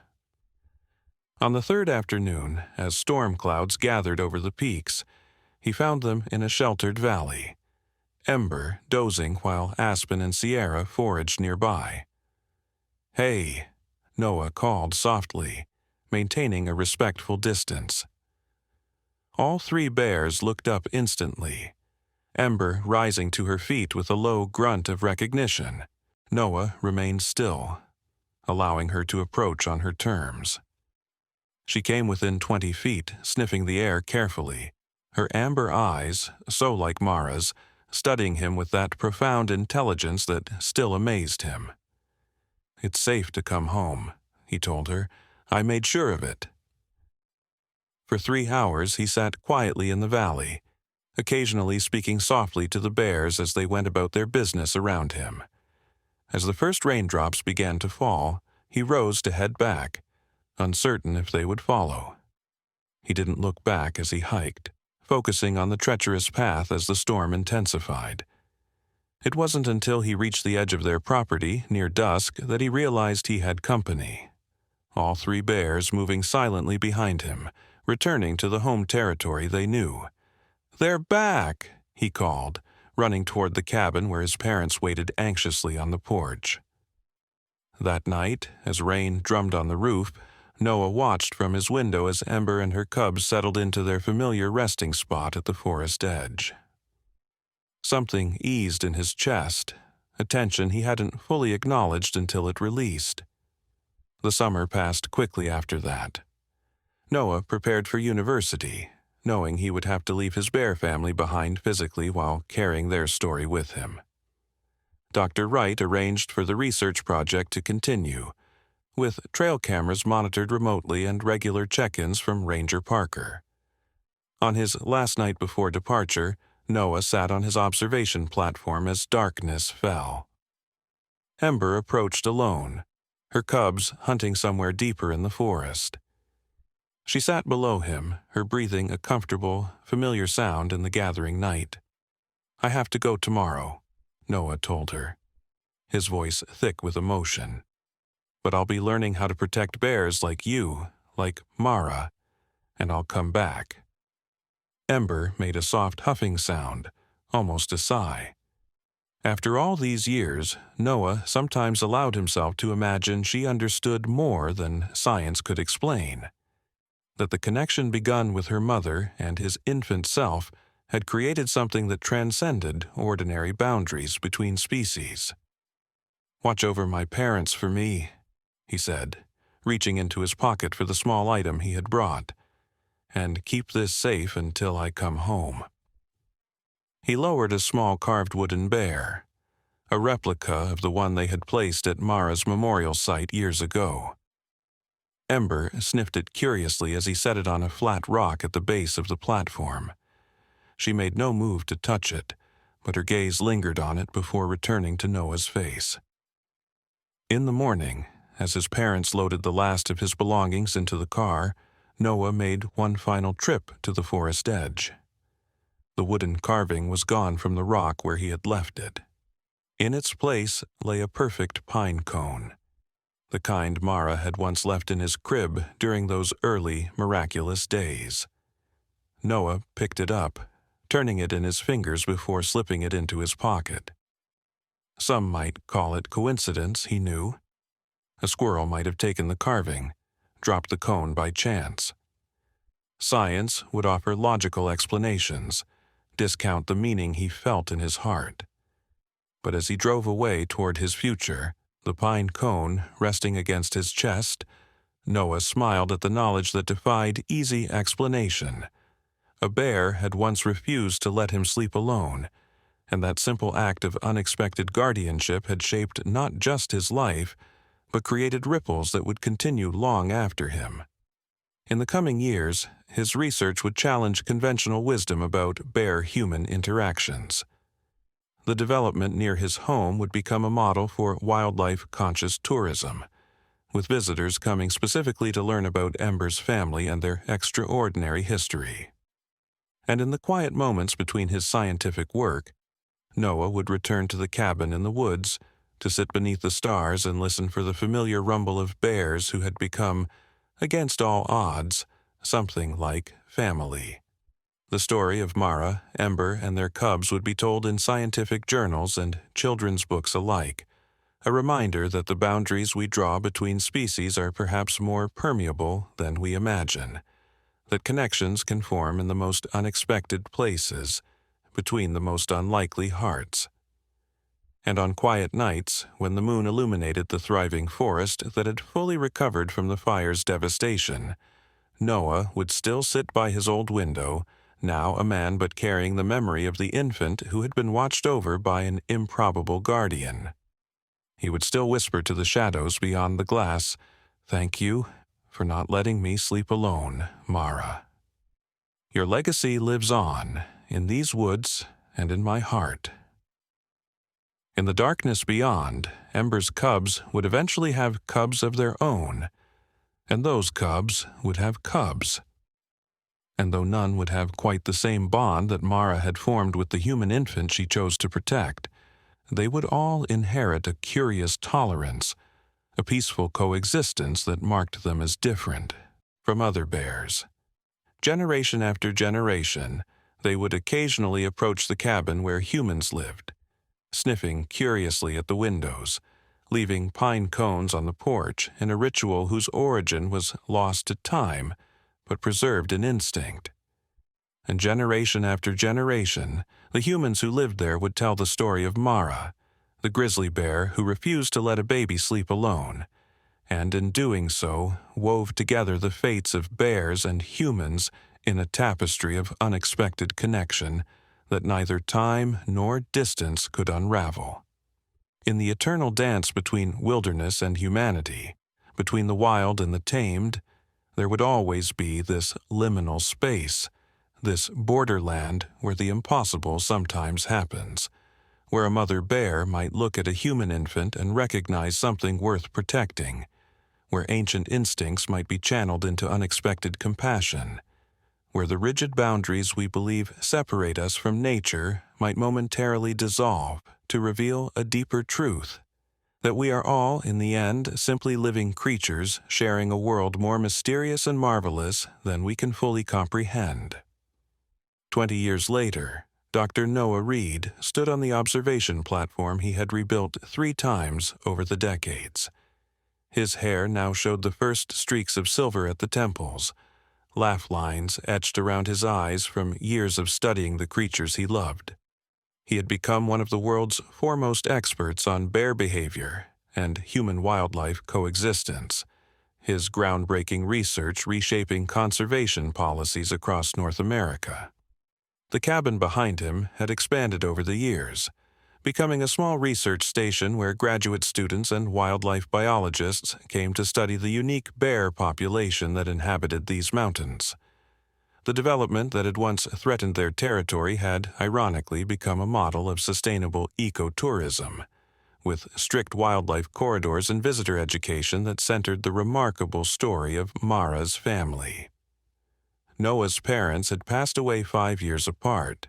On the third afternoon, as storm clouds gathered over the peaks, he found them in a sheltered valley, Ember dozing while Aspen and Sierra foraged nearby. Hey, Noah called softly, maintaining a respectful distance. All 3 bears looked up instantly, Ember rising to her feet with a low grunt of recognition. Noah remained still, allowing her to approach on her terms. She came within 20 feet, sniffing the air carefully, her amber eyes, so like Mara's, studying him with that profound intelligence that still amazed him. It's safe to come home, he told her. I made sure of it. For 3 hours he sat quietly in the valley, occasionally speaking softly to the bears as they went about their business around him. As the first raindrops began to fall, he rose to head back, uncertain if they would follow. He didn't look back as he hiked, focusing on the treacherous path as the storm intensified. It wasn't until he reached the edge of their property, near dusk, that he realized he had company. All 3 bears moving silently behind him, returning to the home territory they knew. They're back, he called, running toward the cabin where his parents waited anxiously on the porch. That night, as rain drummed on the roof, Noah watched from his window as Ember and her cubs settled into their familiar resting spot at the forest edge. Something eased in his chest, a tension he hadn't fully acknowledged until it released. The summer passed quickly after that. Noah prepared for university, knowing he would have to leave his bear family behind physically while carrying their story with him. Dr. Wright arranged for the research project to continue, with trail cameras monitored remotely and regular check-ins from Ranger Parker. On his last night before departure, Noah sat on his observation platform as darkness fell. Ember approached alone, her cubs hunting somewhere deeper in the forest. She sat below him, her breathing a comfortable, familiar sound in the gathering night. I have to go tomorrow, Noah told her, his voice thick with emotion. But I'll be learning how to protect bears like you, like Mara, and I'll come back. Ember made a soft huffing sound, almost a sigh. After all these years, Noah sometimes allowed himself to imagine she understood more than science could explain, that the connection begun with her mother and his infant self had created something that transcended ordinary boundaries between species. Watch over my parents for me, he said, reaching into his pocket for the small item he had brought, and keep this safe until I come home. He lowered a small carved wooden bear, a replica of the one they had placed at Mara's memorial site years ago. Ember sniffed it curiously as he set it on a flat rock at the base of the platform. She made no move to touch it, but her gaze lingered on it before returning to Noah's face. In the morning, as his parents loaded the last of his belongings into the car, Noah made one final trip to the forest edge. The wooden carving was gone from the rock where he had left it. In its place lay a perfect pine cone, the kind Mara had once left in his crib during those early, miraculous days. Noah picked it up, turning it in his fingers before slipping it into his pocket. Some might call it coincidence, he knew. A squirrel might have taken the carving, dropped the cone by chance. Science would offer logical explanations, discount the meaning he felt in his heart. But as he drove away toward his future, the pine cone resting against his chest, Noah smiled at the knowledge that defied easy explanation. A bear had once refused to let him sleep alone, and that simple act of unexpected guardianship had shaped not just his life, but created ripples that would continue long after him. In the coming years, his research would challenge conventional wisdom about bear-human interactions. The development near his home would become a model for wildlife-conscious tourism, with visitors coming specifically to learn about Ember's family and their extraordinary history. And in the quiet moments between his scientific work, Noah would return to the cabin in the woods to sit beneath the stars and listen for the familiar rumble of bears who had become, against all odds, something like family. The story of Mara, Ember, and their cubs would be told in scientific journals and children's books alike, a reminder that the boundaries we draw between species are perhaps more permeable than we imagine, that connections can form in the most unexpected places, between the most unlikely hearts. And on quiet nights, when the moon illuminated the thriving forest that had fully recovered from the fire's devastation, Noah would still sit by his old window, now a man but carrying the memory of the infant who had been watched over by an improbable guardian. He would still whisper to the shadows beyond the glass, "Thank you for not letting me sleep alone, Mara. Your legacy lives on in these woods and in my heart." In the darkness beyond, Ember's cubs would eventually have cubs of their own, and those cubs would have cubs. And though none would have quite the same bond that Mara had formed with the human infant she chose to protect, they would all inherit a curious tolerance, a peaceful coexistence that marked them as different from other bears. Generation after generation, they would occasionally approach the cabin where humans lived, sniffing curiously at the windows, leaving pine cones on the porch in a ritual whose origin was lost to time, but preserved in instinct. And generation after generation, the humans who lived there would tell the story of Mara, the grizzly bear who refused to let a baby sleep alone, and in doing so wove together the fates of bears and humans in a tapestry of unexpected connection that neither time nor distance could unravel. In the eternal dance between wilderness and humanity, between the wild and the tamed, there would always be this liminal space, this borderland where the impossible sometimes happens, where a mother bear might look at a human infant and recognize something worth protecting, where ancient instincts might be channeled into unexpected compassion, where the rigid boundaries we believe separate us from nature might momentarily dissolve to reveal a deeper truth, that we are all, in the end, simply living creatures sharing a world more mysterious and marvelous than we can fully comprehend. 20 years later, Dr. Noah Reed stood on the observation platform he had rebuilt 3 times over the decades. His hair now showed the first streaks of silver at the temples, laugh lines etched around his eyes from years of studying the creatures he loved. He had become one of the world's foremost experts on bear behavior and human-wildlife coexistence, his groundbreaking research reshaping conservation policies across North America. The cabin behind him had expanded over the years, becoming a small research station where graduate students and wildlife biologists came to study the unique bear population that inhabited these mountains. The development that had once threatened their territory had, ironically, become a model of sustainable ecotourism, with strict wildlife corridors and visitor education that centered the remarkable story of Mara's family. Noah's parents had passed away 5 years apart.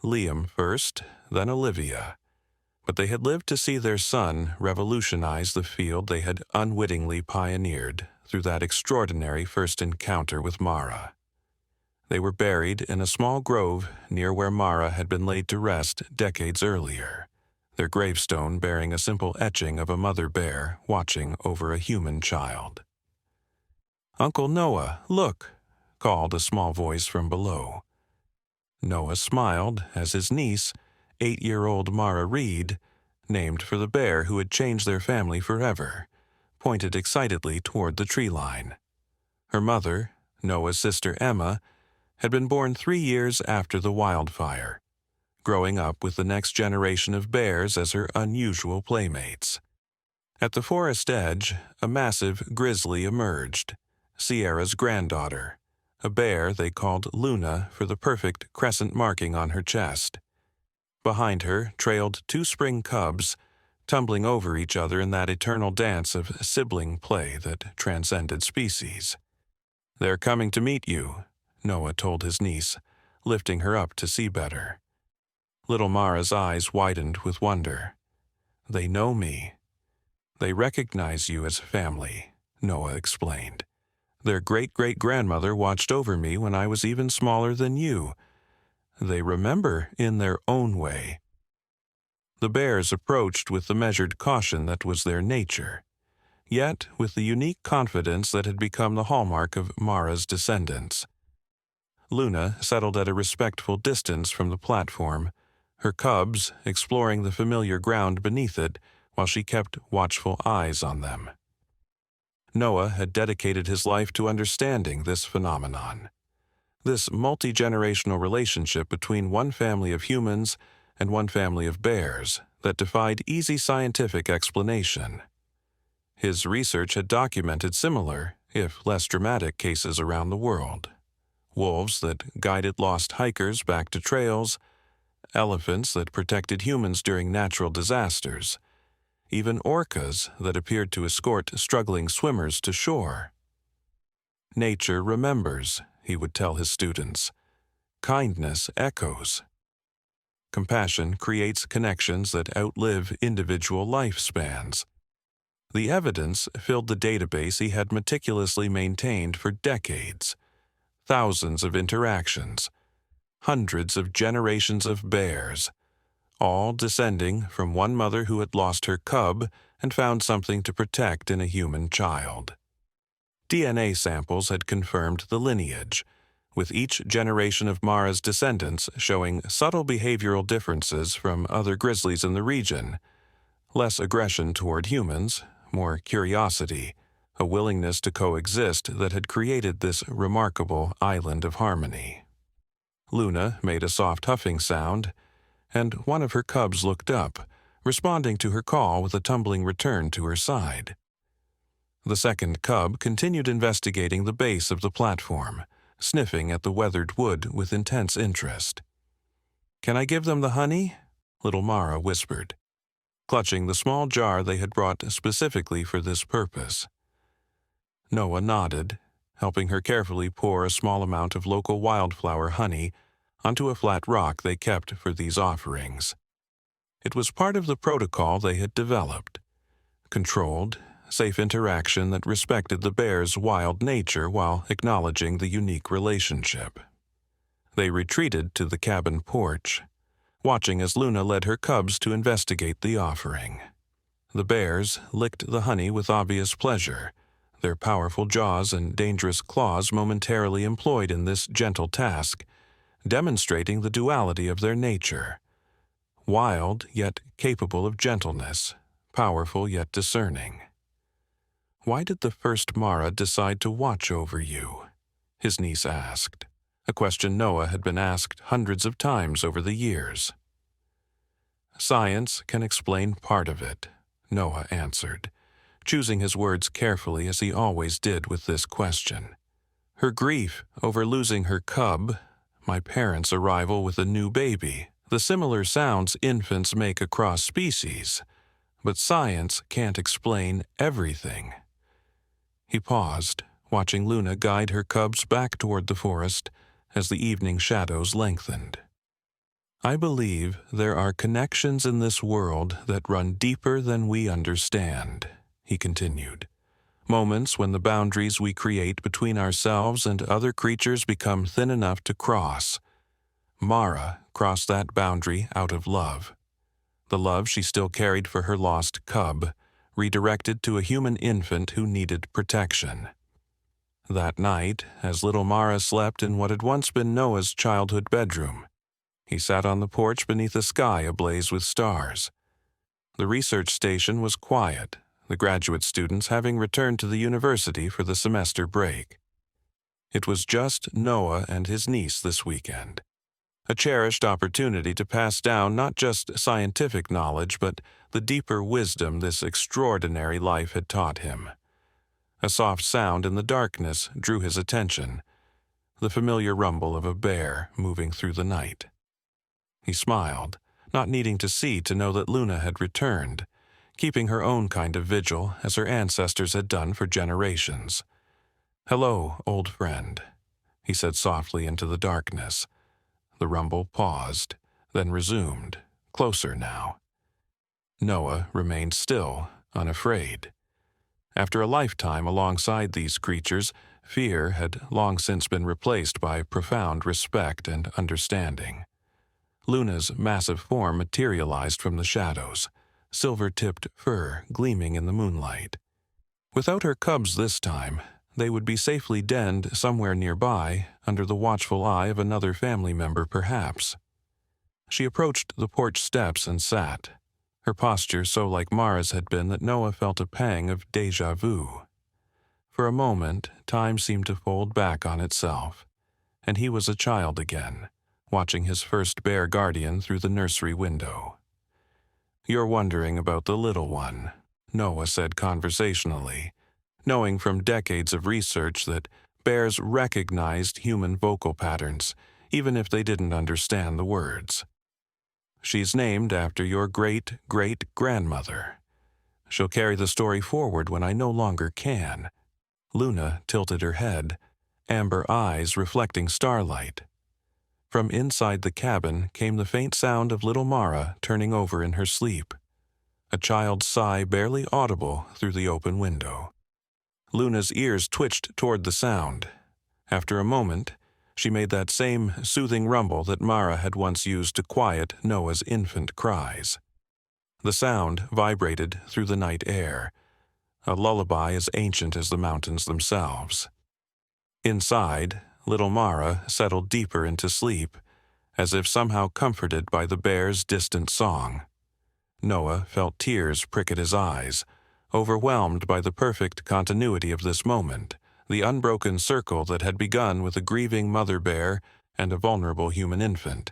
Liam first, then Olivia. But they had lived to see their son revolutionize the field they had unwittingly pioneered through that extraordinary first encounter with Mara. They were buried in a small grove near where Mara had been laid to rest decades earlier, their gravestone bearing a simple etching of a mother bear watching over a human child. "Uncle Noah, look!" called a small voice from below. Noah smiled as his niece, 8-year-old Mara Reed, named for the bear who had changed their family forever, pointed excitedly toward the tree line. Her mother, Noah's sister Emma, had been born 3 years after the wildfire, growing up with the next generation of bears as her unusual playmates. At the forest edge, a massive Grizzly emerged, Sierra's granddaughter, a bear they called Luna for the perfect crescent marking on her chest. Behind her trailed 2 spring cubs, tumbling over each other in that eternal dance of sibling play that transcended species. "They're coming to meet you," Noah told his niece, lifting her up to see better. Little Mara's eyes widened with wonder. "They know me. They recognize you as family," Noah explained. "Their great-great-grandmother watched over me when I was even smaller than you. They remember in their own way." The bears approached with the measured caution that was their nature, yet with the unique confidence that had become the hallmark of Mara's descendants. Luna settled at a respectful distance from the platform, her cubs exploring the familiar ground beneath it while she kept watchful eyes on them. Noah had dedicated his life to understanding this phenomenon, this multi-generational relationship between one family of humans and one family of bears that defied easy scientific explanation. His research had documented similar, if less dramatic, cases around the world. Wolves that guided lost hikers back to trails, elephants that protected humans during natural disasters, even orcas that appeared to escort struggling swimmers to shore. "Nature remembers," he would tell his students. "Kindness echoes. Compassion creates connections that outlive individual lifespans." The evidence filled the database he had meticulously maintained for decades. Thousands of interactions, hundreds of generations of bears, all descending from one mother who had lost her cub and found something to protect in a human child. DNA samples had confirmed the lineage, with each generation of Mara's descendants showing subtle behavioral differences from other grizzlies in the region: less aggression toward humans, more curiosity, a willingness to coexist that had created this remarkable island of harmony. Luna made a soft huffing sound, and one of her cubs looked up, responding to her call with a tumbling return to her side. The second cub continued investigating the base of the platform, sniffing at the weathered wood with intense interest. "Can I give them the honey?" little Mara whispered, clutching the small jar they had brought specifically for this purpose. Noah nodded, helping her carefully pour a small amount of local wildflower honey onto a flat rock they kept for these offerings. It was part of the protocol they had developed: controlled, safe interaction that respected the bear's wild nature while acknowledging the unique relationship. They retreated to the cabin porch, watching as Luna led her cubs to investigate the offering. The bears licked the honey with obvious pleasure, their powerful jaws and dangerous claws momentarily employed in this gentle task, demonstrating the duality of their nature: wild yet capable of gentleness, powerful yet discerning. "Why did the first Mara decide to watch over you?" his niece asked, a question Noah had been asked hundreds of times over the years. "Science can explain part of it," Noah answered, choosing his words carefully as he always did with this question. "Her grief over losing her cub, my parents' arrival with a new baby, the similar sounds infants make across species, but science can't explain everything." He paused, watching Luna guide her cubs back toward the forest as the evening shadows lengthened. I believe there are connections in this world that run deeper than we understand, he continued. Moments when the boundaries we create between ourselves and other creatures become thin enough to cross. Mara crossed that boundary out of love. The love she still carried for her lost cub, redirected to a human infant who needed protection. That night, as little Mara slept in what had once been Noah's childhood bedroom, he sat on the porch beneath a sky ablaze with stars. The research station was quiet, the graduate students having returned to the university for the semester break. It was just Noah and his niece this weekend, a cherished opportunity to pass down not just scientific knowledge but the deeper wisdom this extraordinary life had taught him. A soft sound in the darkness drew his attention, the familiar rumble of a bear moving through the night. He smiled, not needing to see to know that Luna had returned, keeping her own kind of vigil as her ancestors had done for generations. "Hello, old friend," he said softly into the darkness. The rumble paused, then resumed, closer now. Noah remained still, unafraid. After a lifetime alongside these creatures, fear had long since been replaced by profound respect and understanding. Luna's massive form materialized from the shadows, silver-tipped fur gleaming in the moonlight. Without her cubs this time, they would be safely denned somewhere nearby, under the watchful eye of another family member perhaps. She approached the porch steps and sat, her posture so like Mara's had been that Noah felt a pang of déjà vu. For a moment, time seemed to fold back on itself, and he was a child again, watching his first bear guardian through the nursery window. "You're wondering about the little one," Noah said conversationally, knowing from decades of research that bears recognized human vocal patterns, even if they didn't understand the words. "She's named after your great-great-grandmother. She'll carry the story forward when I no longer can." Luna tilted her head, amber eyes reflecting starlight. From inside the cabin came the faint sound of little Mara turning over in her sleep, a child's sigh barely audible through the open window. Luna's ears twitched toward the sound. After a moment, she made that same soothing rumble that Mara had once used to quiet Noah's infant cries. The sound vibrated through the night air, a lullaby as ancient as the mountains themselves. Inside, little Mara settled deeper into sleep, as if somehow comforted by the bear's distant song. Noah felt tears prick at his eyes, overwhelmed by the perfect continuity of this moment, the unbroken circle that had begun with a grieving mother bear and a vulnerable human infant,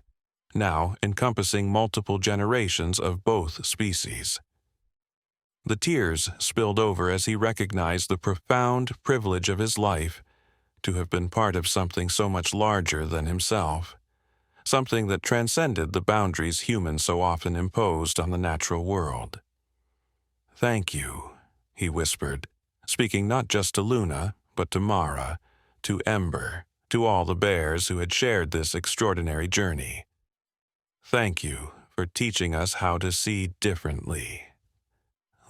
now encompassing multiple generations of both species. The tears spilled over as he recognized the profound privilege of his life to have been part of something so much larger than himself, something that transcended the boundaries humans so often imposed on the natural world. "Thank you," he whispered, speaking not just to Luna, but to Mara, to Ember, to all the bears who had shared this extraordinary journey. "Thank you for teaching us how to see differently."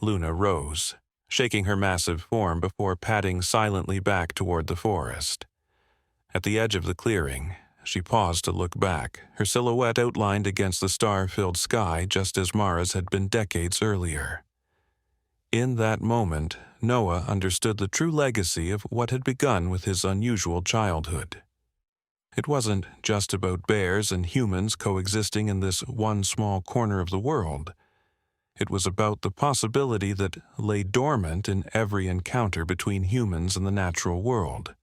Luna rose, shaking her massive form before padding silently back toward the forest. At the edge of the clearing, she paused to look back, her silhouette outlined against the star-filled sky just as Mara's had been decades earlier. In that moment, Noah understood the true legacy of what had begun with his unusual childhood. It wasn't just about bears and humans coexisting in this one small corner of the world. It was about the possibility that lay dormant in every encounter between humans and the natural world,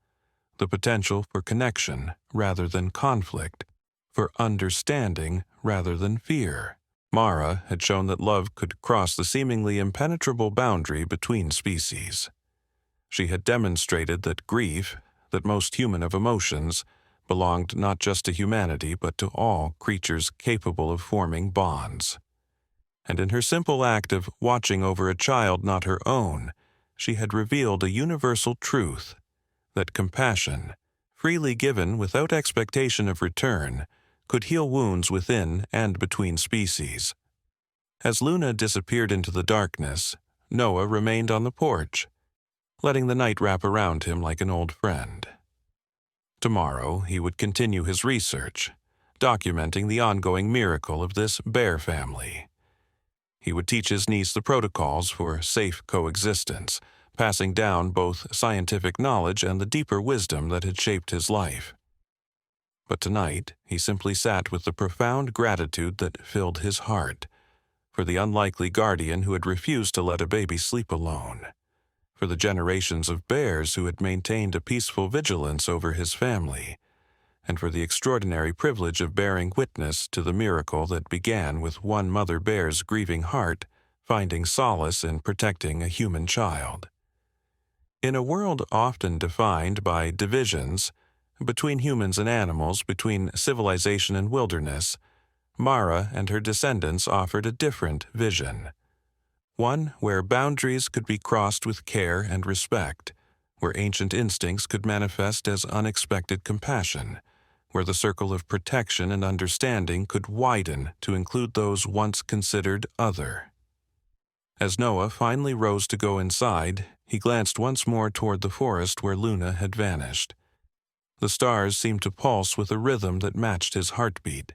the potential for connection rather than conflict, for understanding rather than fear. Mara had shown that love could cross the seemingly impenetrable boundary between species. She had demonstrated that grief, that most human of emotions, belonged not just to humanity but to all creatures capable of forming bonds. And in her simple act of watching over a child not her own, she had revealed a universal truth. that compassion, freely given without expectation of return, could heal wounds within and between species. As Luna disappeared into the darkness, Noah remained on the porch, letting the night wrap around him like an old friend. Tomorrow he would continue his research, documenting the ongoing miracle of this bear family. He would teach his niece the protocols for safe coexistence, passing down both scientific knowledge and the deeper wisdom that had shaped his life. But tonight he simply sat with the profound gratitude that filled his heart, for the unlikely guardian who had refused to let a baby sleep alone, for the generations of bears who had maintained a peaceful vigilance over his family, and for the extraordinary privilege of bearing witness to the miracle that began with one mother bear's grieving heart finding solace in protecting a human child. In a world often defined by divisions between humans and animals, between civilization and wilderness, Mara and her descendants offered a different vision. One where boundaries could be crossed with care and respect, where ancient instincts could manifest as unexpected compassion, where the circle of protection and understanding could widen to include those once considered other. As Noah finally rose to go inside, he glanced once more toward the forest where Luna had vanished. The stars seemed to pulse with a rhythm that matched his heartbeat,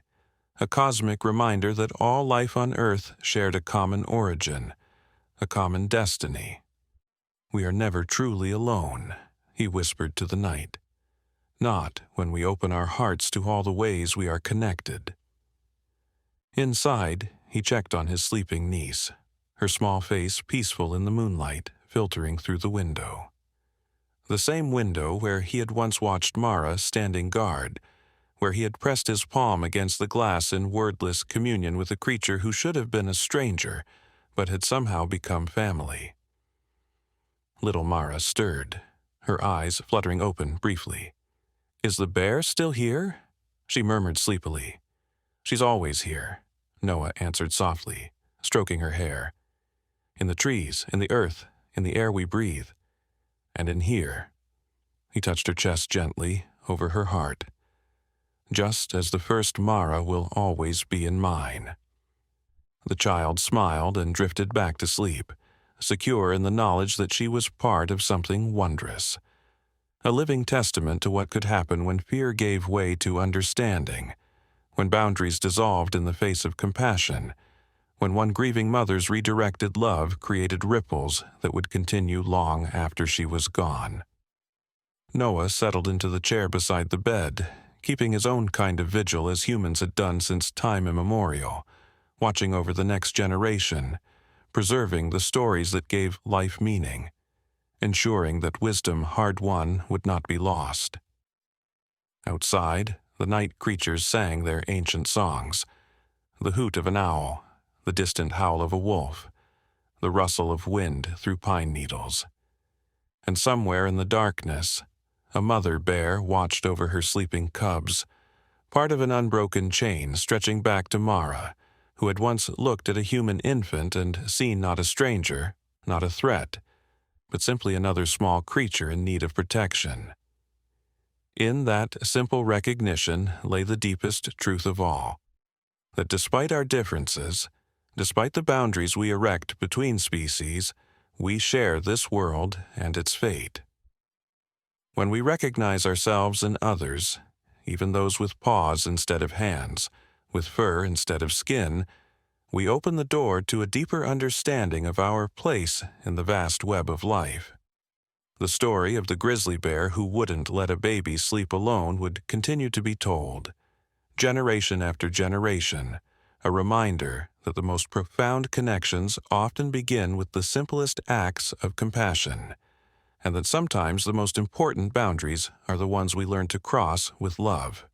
a cosmic reminder that all life on Earth shared a common origin, a common destiny. "We are never truly alone," he whispered to the night. "Not when we open our hearts to all the ways we are connected." Inside, he checked on his sleeping niece, her small face peaceful in the moonlight filtering through the window. The same window where he had once watched Mara standing guard, where he had pressed his palm against the glass in wordless communion with a creature who should have been a stranger, but had somehow become family. Little Mara stirred, her eyes fluttering open briefly. "Is the bear still here?" she murmured sleepily. "She's always here," Noah answered softly, stroking her hair. "In the trees, in the earth, in the air we breathe. And in here." He touched her chest gently, over her heart. "Just as the first Mara will always be in mine." The child smiled and drifted back to sleep, secure in the knowledge that she was part of something wondrous, a living testament to what could happen when fear gave way to understanding, when boundaries dissolved in the face of compassion, when one grieving mother's redirected love created ripples that would continue long after she was gone. Noah settled into the chair beside the bed, keeping his own kind of vigil as humans had done since time immemorial, watching over the next generation, preserving the stories that gave life meaning, ensuring that wisdom hard-won would not be lost. Outside, the night creatures sang their ancient songs, the hoot of an owl, the distant howl of a wolf, the rustle of wind through pine needles. And somewhere in the darkness, a mother bear watched over her sleeping cubs, part of an unbroken chain stretching back to Mara, who had once looked at a human infant and seen not a stranger, not a threat, but simply another small creature in need of protection. In that simple recognition lay the deepest truth of all, that despite our differences, despite the boundaries we erect between species, we share this world and its fate. When we recognize ourselves in others, even those with paws instead of hands, with fur instead of skin, we open the door to a deeper understanding of our place in the vast web of life. The story of the grizzly bear who wouldn't let a baby sleep alone would continue to be told, generation after generation, a reminder that the most profound connections often begin with the simplest acts of compassion, and that sometimes the most important boundaries are the ones we learn to cross with love.